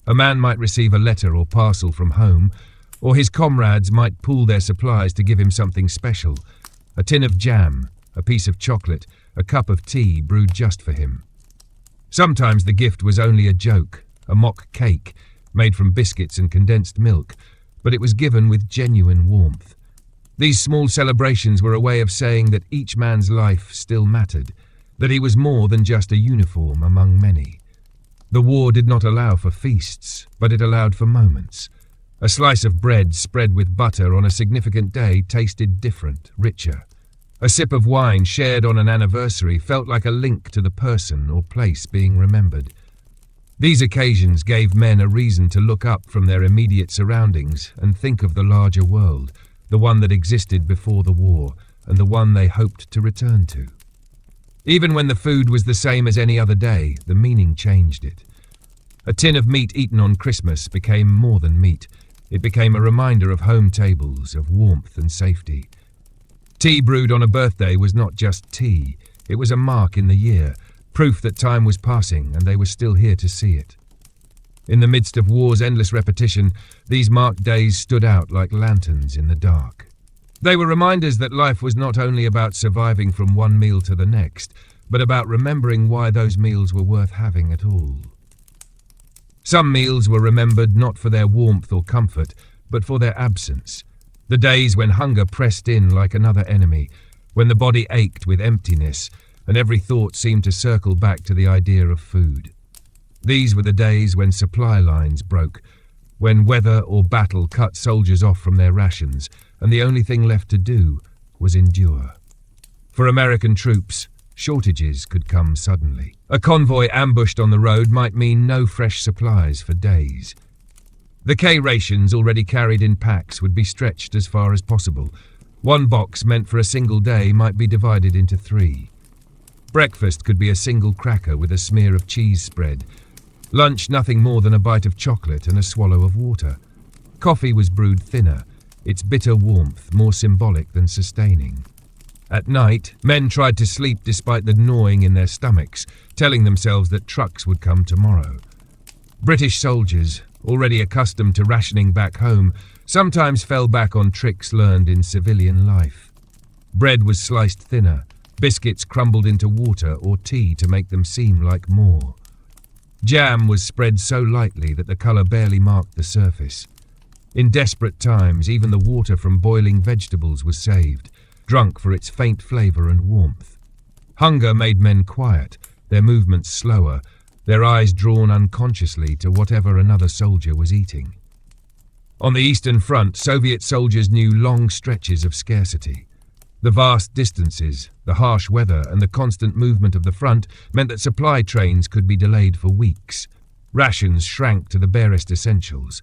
A man might receive a letter or parcel from home, or his comrades might pool their supplies to give him something special. A tin of jam, a piece of chocolate, a cup of tea brewed just for him. Sometimes the gift was only a joke, a mock cake, made from biscuits and condensed milk, but it was given with genuine warmth. These small celebrations were a way of saying that each man's life still mattered, that he was more than just a uniform among many. The war did not allow for feasts, but it allowed for moments. A slice of bread spread with butter on a significant day tasted different, richer. A sip of wine shared on an anniversary felt like a link to the person or place being remembered. These occasions gave men a reason to look up from their immediate surroundings and think of the larger world, the one that existed before the war, and the one they hoped to return to. Even when the food was the same as any other day, the meaning changed it. A tin of meat eaten on Christmas became more than meat. It became a reminder of home tables, of warmth and safety. Tea brewed on a birthday was not just tea. It was a mark in the year, proof that time was passing and they were still here to see it. In the midst of war's endless repetition, these marked days stood out like lanterns in the dark. They were reminders that life was not only about surviving from one meal to the next, but about remembering why those meals were worth having at all. Some meals were remembered not for their warmth or comfort, but for their absence. The days when hunger pressed in like another enemy, when the body ached with emptiness, and every thought seemed to circle back to the idea of food. These were the days when supply lines broke, when weather or battle cut soldiers off from their rations, and the only thing left to do was endure. For American troops, shortages could come suddenly. A convoy ambushed on the road might mean no fresh supplies for days. The K rations already carried in packs would be stretched as far as possible. One box meant for a single day might be divided into 3. Breakfast could be a single cracker with a smear of cheese spread. Lunch nothing more than a bite of chocolate and a swallow of water. Coffee was brewed thinner, its bitter warmth more symbolic than sustaining. At night, men tried to sleep despite the gnawing in their stomachs, telling themselves that trucks would come tomorrow. British soldiers, already accustomed to rationing back home, sometimes fell back on tricks learned in civilian life. Bread was sliced thinner, biscuits crumbled into water or tea to make them seem like more. Jam was spread so lightly that the colour barely marked the surface. In desperate times, even the water from boiling vegetables was saved, drunk for its faint flavour and warmth. Hunger made men quiet, their movements slower, their eyes drawn unconsciously to whatever another soldier was eating. On the Eastern Front, Soviet soldiers knew long stretches of scarcity. The vast distances, the harsh weather, and the constant movement of the front meant that supply trains could be delayed for weeks. Rations shrank to the barest essentials.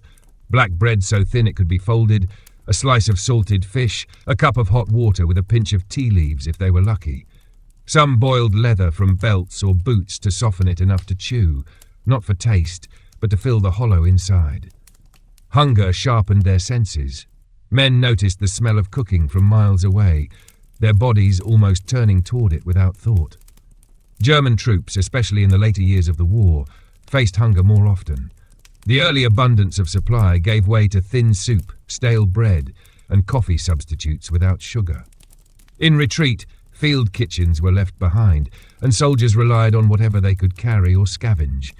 Black bread so thin it could be folded, a slice of salted fish, a cup of hot water with a pinch of tea leaves if they were lucky. Some boiled leather from belts or boots to soften it enough to chew, not for taste, but to fill the hollow inside. Hunger sharpened their senses. Men noticed the smell of cooking from miles away, their bodies almost turning toward it without thought. German troops, especially in the later years of the war, faced hunger more often. The early abundance of supply gave way to thin soup, stale bread, and coffee substitutes without sugar. In retreat, field kitchens were left behind, and soldiers relied on whatever they could carry or scavenge.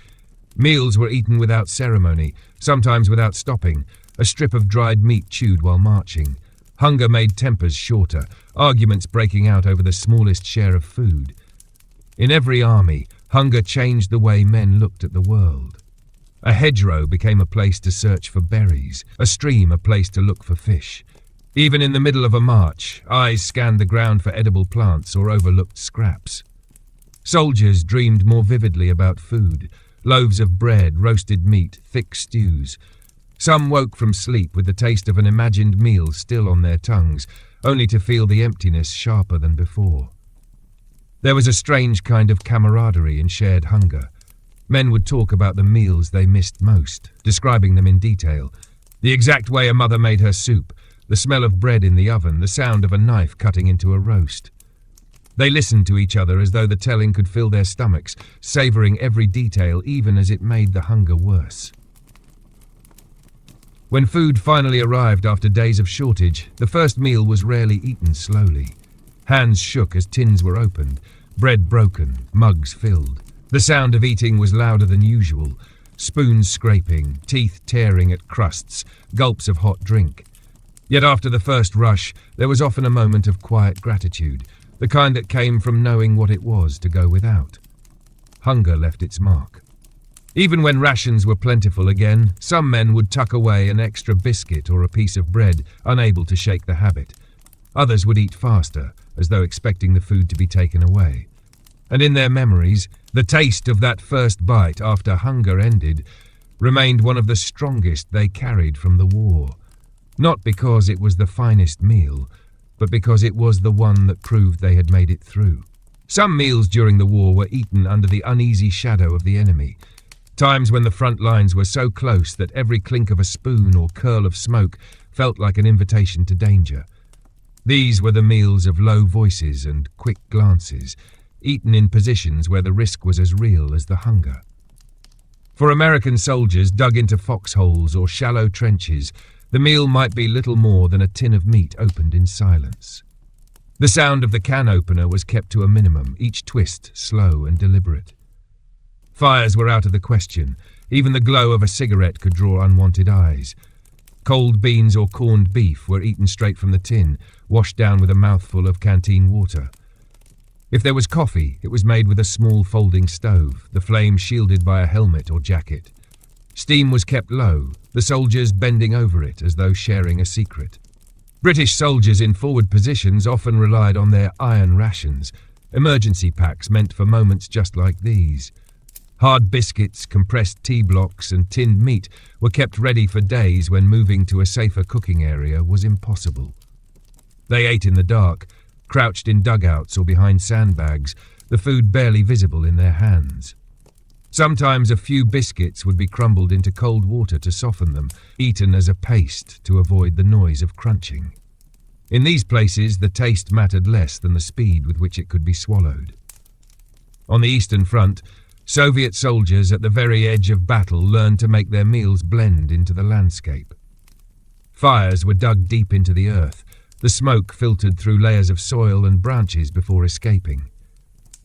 Meals were eaten without ceremony, sometimes without stopping, a strip of dried meat chewed while marching. Hunger made tempers shorter, arguments breaking out over the smallest share of food. In every army, hunger changed the way men looked at the world. A hedgerow became a place to search for berries, a stream a place to look for fish. Even in the middle of a march, eyes scanned the ground for edible plants or overlooked scraps. Soldiers dreamed more vividly about food, loaves of bread, roasted meat, thick stews. Some woke from sleep with the taste of an imagined meal still on their tongues, only to feel the emptiness sharper than before. There was a strange kind of camaraderie in shared hunger. Men would talk about the meals they missed most, describing them in detail. The exact way a mother made her soup, the smell of bread in the oven, the sound of a knife cutting into a roast. They listened to each other as though the telling could fill their stomachs, savouring every detail even as it made the hunger worse. When food finally arrived after days of shortage, the first meal was rarely eaten slowly. Hands shook as tins were opened, bread broken, mugs filled. The sound of eating was louder than usual, spoons scraping, teeth tearing at crusts, gulps of hot drink. Yet after the first rush, there was often a moment of quiet gratitude, the kind that came from knowing what it was to go without. Hunger left its mark. Even when rations were plentiful again, some men would tuck away an extra biscuit or a piece of bread, unable to shake the habit. Others would eat faster, as though expecting the food to be taken away. And in their memories, the taste of that first bite after hunger ended remained one of the strongest they carried from the war. Not because it was the finest meal, but because it was the one that proved they had made it through. Some meals during the war were eaten under the uneasy shadow of the enemy, times when the front lines were so close that every clink of a spoon or curl of smoke felt like an invitation to danger. These were the meals of low voices and quick glances, eaten in positions where the risk was as real as the hunger. For American soldiers dug into foxholes or shallow trenches, the meal might be little more than a tin of meat opened in silence. The sound of the can opener was kept to a minimum, each twist slow and deliberate. Fires were out of the question. Even the glow of a cigarette could draw unwanted eyes. Cold beans or corned beef were eaten straight from the tin, washed down with a mouthful of canteen water. If there was coffee, it was made with a small folding stove, the flame shielded by a helmet or jacket. Steam was kept low, the soldiers bending over it as though sharing a secret. British soldiers in forward positions often relied on their iron rations, emergency packs meant for moments just like these. Hard biscuits, compressed tea blocks and tinned meat were kept ready for days when moving to a safer cooking area was impossible. They ate in the dark, crouched in dugouts or behind sandbags, the food barely visible in their hands. Sometimes a few biscuits would be crumbled into cold water to soften them, eaten as a paste to avoid the noise of crunching. In these places, the taste mattered less than the speed with which it could be swallowed. On the Eastern Front, Soviet soldiers at the very edge of battle learned to make their meals blend into the landscape. Fires were dug deep into the earth, the smoke filtered through layers of soil and branches before escaping.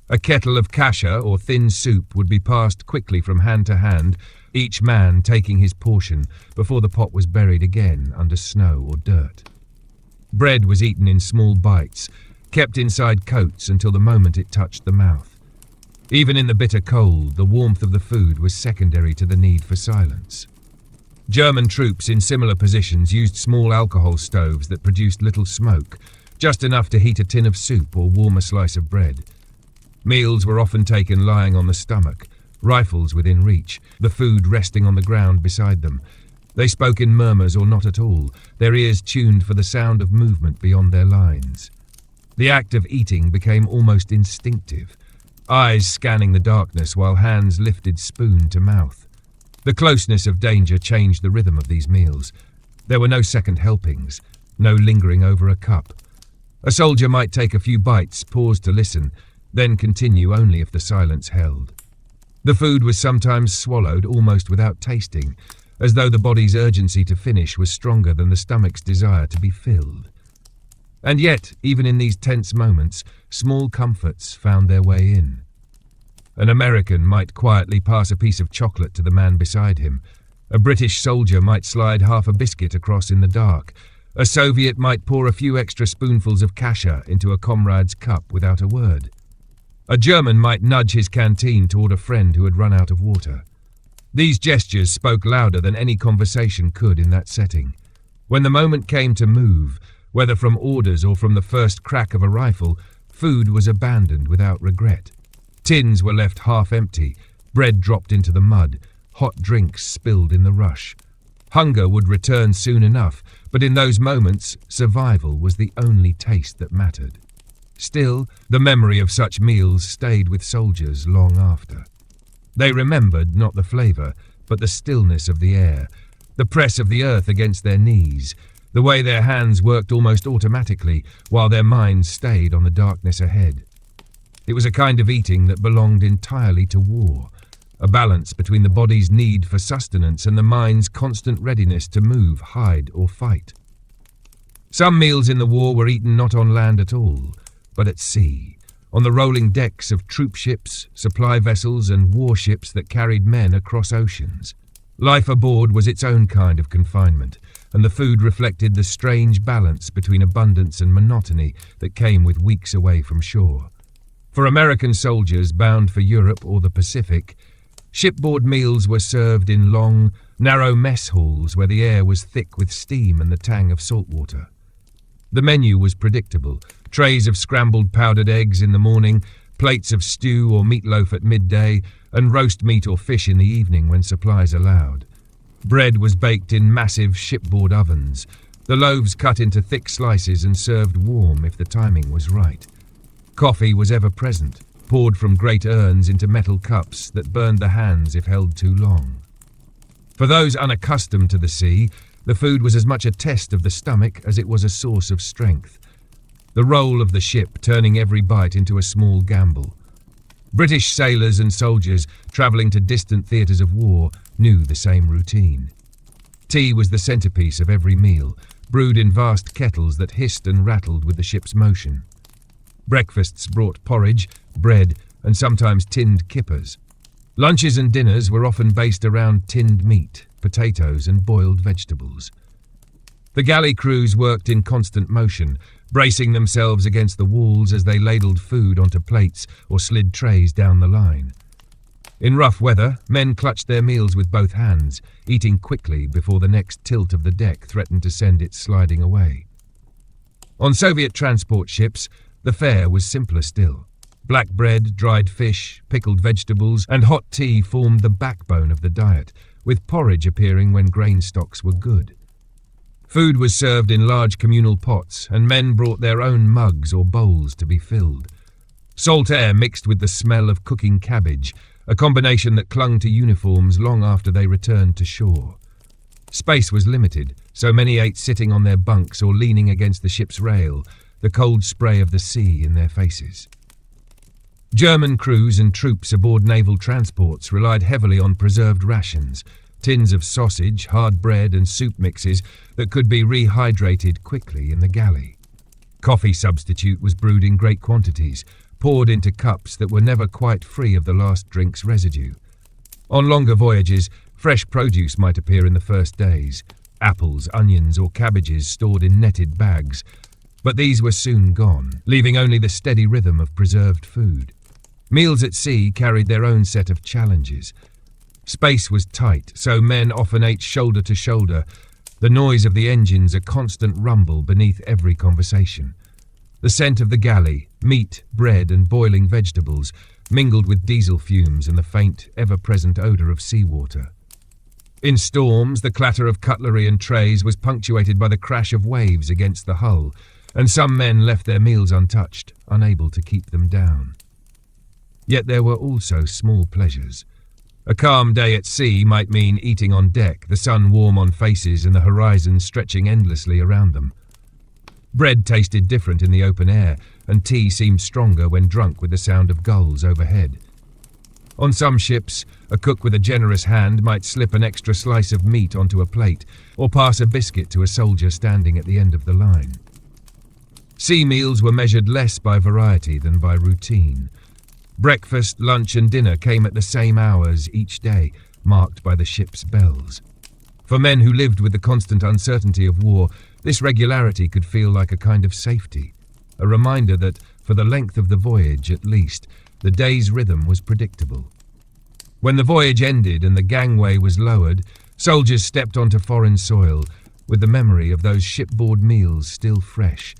A kettle of kasha, or thin soup, would be passed quickly from hand to hand, each man taking his portion before the pot was buried again under snow or dirt. Bread was eaten in small bites, kept inside coats until the moment it touched the mouth. Even in the bitter cold, the warmth of the food was secondary to the need for silence. German troops in similar positions used small alcohol stoves that produced little smoke, just enough to heat a tin of soup or warm a slice of bread. Meals were often taken lying on the stomach, rifles within reach, the food resting on the ground beside them. They spoke in murmurs or not at all, their ears tuned for the sound of movement beyond their lines. The act of eating became almost instinctive, eyes scanning the darkness while hands lifted spoon to mouth. The closeness of danger changed the rhythm of these meals. There were no second helpings, no lingering over a cup. A soldier might take a few bites, pause to listen, then continue only if the silence held. The food was sometimes swallowed almost without tasting, as though the body's urgency to finish was stronger than the stomach's desire to be filled. And yet, even in these tense moments, small comforts found their way in. An American might quietly pass a piece of chocolate to the man beside him. A British soldier might slide half a biscuit across in the dark. A Soviet might pour a few extra spoonfuls of kasha into a comrade's cup without a word. A German might nudge his canteen toward a friend who had run out of water. These gestures spoke louder than any conversation could in that setting. When the moment came to move, whether from orders or from the first crack of a rifle, food was abandoned without regret. Tins were left half empty, bread dropped into the mud, hot drinks spilled in the rush. Hunger would return soon enough, but in those moments, survival was the only taste that mattered. Still, the memory of such meals stayed with soldiers long after. They remembered not the flavour, but the stillness of the air, the press of the earth against their knees, the way their hands worked almost automatically while their minds stayed on the darkness ahead. It was a kind of eating that belonged entirely to war, a balance between the body's need for sustenance and the mind's constant readiness to move, hide, or fight. Some meals in the war were eaten not on land at all, but at sea, on the rolling decks of troop ships, supply vessels, and warships that carried men across oceans. Life aboard was its own kind of confinement, and the food reflected the strange balance between abundance and monotony that came with weeks away from shore. For American soldiers bound for Europe or the Pacific, shipboard meals were served in long, narrow mess halls where the air was thick with steam and the tang of salt water. The menu was predictable: trays of scrambled powdered eggs in the morning, plates of stew or meatloaf at midday, and roast meat or fish in the evening when supplies allowed. Bread was baked in massive shipboard ovens, the loaves cut into thick slices and served warm if the timing was right. Coffee was ever present, poured from great urns into metal cups that burned the hands if held too long. For those unaccustomed to the sea, the food was as much a test of the stomach as it was a source of strength. The roll of the ship turning every bite into a small gamble. British sailors and soldiers travelling to distant theatres of war knew the same routine. Tea was the centrepiece of every meal, brewed in vast kettles that hissed and rattled with the ship's motion. Breakfasts brought porridge, bread, and sometimes tinned kippers. Lunches and dinners were often based around tinned meat, potatoes, and boiled vegetables. The galley crews worked in constant motion, bracing themselves against the walls as they ladled food onto plates or slid trays down the line. In rough weather, men clutched their meals with both hands, eating quickly before the next tilt of the deck threatened to send it sliding away. On Soviet transport ships, the fare was simpler still. Black bread, dried fish, pickled vegetables, and hot tea formed the backbone of the diet, with porridge appearing when grain stocks were good. Food was served in large communal pots, and men brought their own mugs or bowls to be filled. Salt air mixed with the smell of cooking cabbage, a combination that clung to uniforms long after they returned to shore. Space was limited, so many ate sitting on their bunks or leaning against the ship's rail, the cold spray of the sea in their faces. German crews and troops aboard naval transports relied heavily on preserved rations, tins of sausage, hard bread and soup mixes that could be rehydrated quickly in the galley. Coffee substitute was brewed in great quantities, poured into cups that were never quite free of the last drink's residue. On longer voyages, fresh produce might appear in the first days, apples, onions or cabbages stored in netted bags, but these were soon gone, leaving only the steady rhythm of preserved food. Meals at sea carried their own set of challenges. Space was tight, so men often ate shoulder to shoulder, the noise of the engines a constant rumble beneath every conversation. The scent of the galley, meat, bread and boiling vegetables, mingled with diesel fumes and the faint, ever-present odour of seawater. In storms, the clatter of cutlery and trays was punctuated by the crash of waves against the hull, and some men left their meals untouched, unable to keep them down. Yet there were also small pleasures. A calm day at sea might mean eating on deck, the sun warm on faces and the horizon stretching endlessly around them. Bread tasted different in the open air, and tea seemed stronger when drunk with the sound of gulls overhead. On some ships, a cook with a generous hand might slip an extra slice of meat onto a plate, or pass a biscuit to a soldier standing at the end of the line. Sea meals were measured less by variety than by routine. Breakfast, lunch and dinner came at the same hours each day, marked by the ship's bells. For men who lived with the constant uncertainty of war, this regularity could feel like a kind of safety, a reminder that, for the length of the voyage at least, the day's rhythm was predictable. When the voyage ended and the gangway was lowered, soldiers stepped onto foreign soil, with the memory of those shipboard meals still fresh.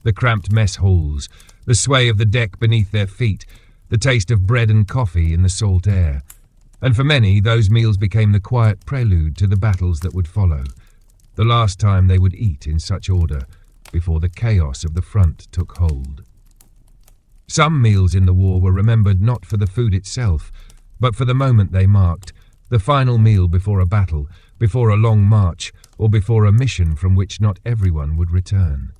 The cramped mess halls, the sway of the deck beneath their feet, the taste of bread and coffee in the salt air. And for many, those meals became the quiet prelude to the battles that would follow, the last time they would eat in such order, before the chaos of the front took hold. Some meals in the war were remembered not for the food itself, but for the moment they marked, the final meal before a battle, before a long march, or before a mission from which not everyone would return.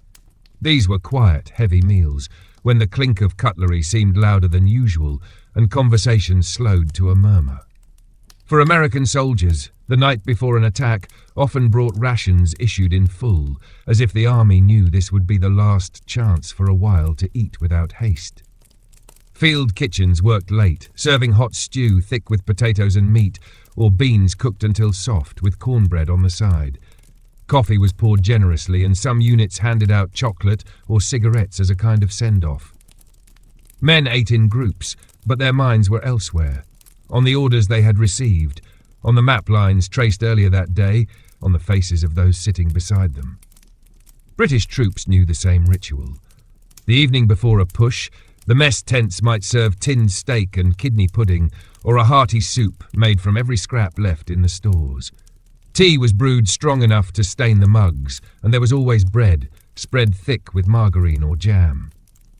These were quiet, heavy meals, when the clink of cutlery seemed louder than usual and conversation slowed to a murmur. For American soldiers, the night before an attack often brought rations issued in full, as if the army knew this would be the last chance for a while to eat without haste. Field kitchens worked late, serving hot stew thick with potatoes and meat, or beans cooked until soft with cornbread on the side. Coffee was poured generously, and some units handed out chocolate or cigarettes as a kind of send-off. Men ate in groups, but their minds were elsewhere, on the orders they had received, on the map lines traced earlier that day, on the faces of those sitting beside them. British troops knew the same ritual. The evening before a push, the mess tents might serve tinned steak and kidney pudding, or a hearty soup made from every scrap left in the stores. Tea was brewed strong enough to stain the mugs, and there was always bread, spread thick with margarine or jam.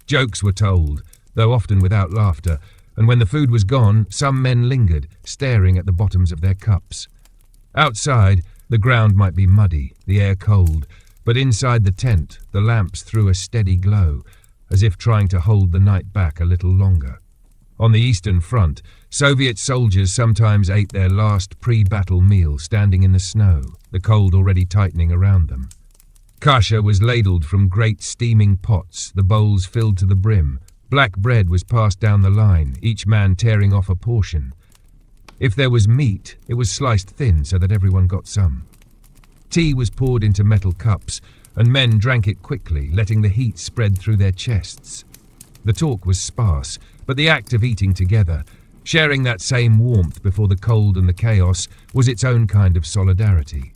Jokes were told, though often without laughter, and when the food was gone, some men lingered, staring at the bottoms of their cups. Outside, the ground might be muddy, the air cold, but inside the tent, the lamps threw a steady glow, as if trying to hold the night back a little longer. On the Eastern Front, Soviet soldiers sometimes ate their last pre-battle meal standing in the snow, the cold already tightening around them. Kasha was ladled from great steaming pots, the bowls filled to the brim. Black bread was passed down the line, each man tearing off a portion. If there was meat, it was sliced thin so that everyone got some. Tea was poured into metal cups, and men drank it quickly, letting the heat spread through their chests. The talk was sparse, but the act of eating together, sharing that same warmth before the cold and the chaos, was its own kind of solidarity.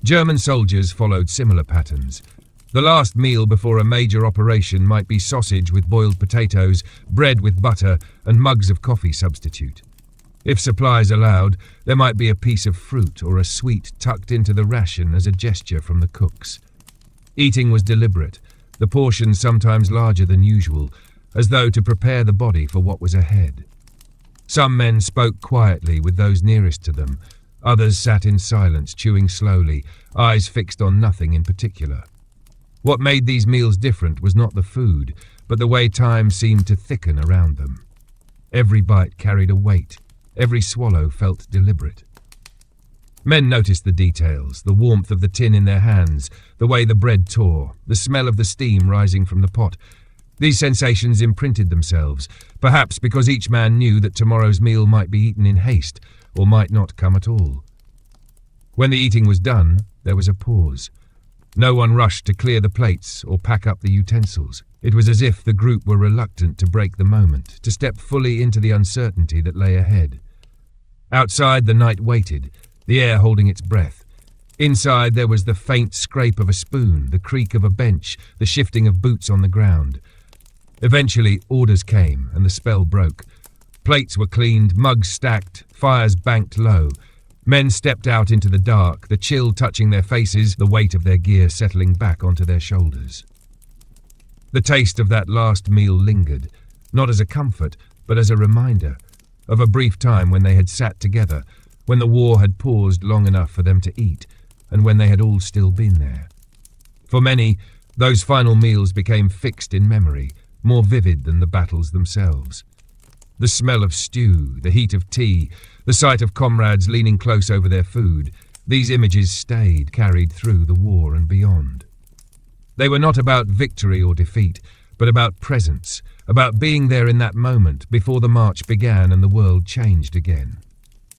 German soldiers followed similar patterns. The last meal before a major operation might be sausage with boiled potatoes, bread with butter, and mugs of coffee substitute. If supplies allowed, there might be a piece of fruit or a sweet tucked into the ration as a gesture from the cooks. Eating was deliberate, the portions sometimes larger than usual, as though to prepare the body for what was ahead. Some men spoke quietly with those nearest to them. Others sat in silence, chewing slowly, eyes fixed on nothing in particular. What made these meals different was not the food, but the way time seemed to thicken around them. Every bite carried a weight. Every swallow felt deliberate. Men noticed the details, the warmth of the tin in their hands, the way the bread tore, the smell of the steam rising from the pot. These sensations imprinted themselves, perhaps because each man knew that tomorrow's meal might be eaten in haste, or might not come at all. When the eating was done, there was a pause. No one rushed to clear the plates or pack up the utensils. It was as if the group were reluctant to break the moment, to step fully into the uncertainty that lay ahead. Outside, the night waited, the air holding its breath. Inside, there was the faint scrape of a spoon, the creak of a bench, the shifting of boots on the ground. Eventually, orders came, and the spell broke. Plates were cleaned, mugs stacked, fires banked low. Men stepped out into the dark, the chill touching their faces, the weight of their gear settling back onto their shoulders. The taste of that last meal lingered, not as a comfort, but as a reminder of a brief time when they had sat together, when the war had paused long enough for them to eat, and when they had all still been there. For many, those final meals became fixed in memory, more vivid than the battles themselves. The smell of stew, the heat of tea, the sight of comrades leaning close over their food, these images stayed, carried through the war and beyond. They were not about victory or defeat, but about presence, about being there in that moment before the march began and the world changed again.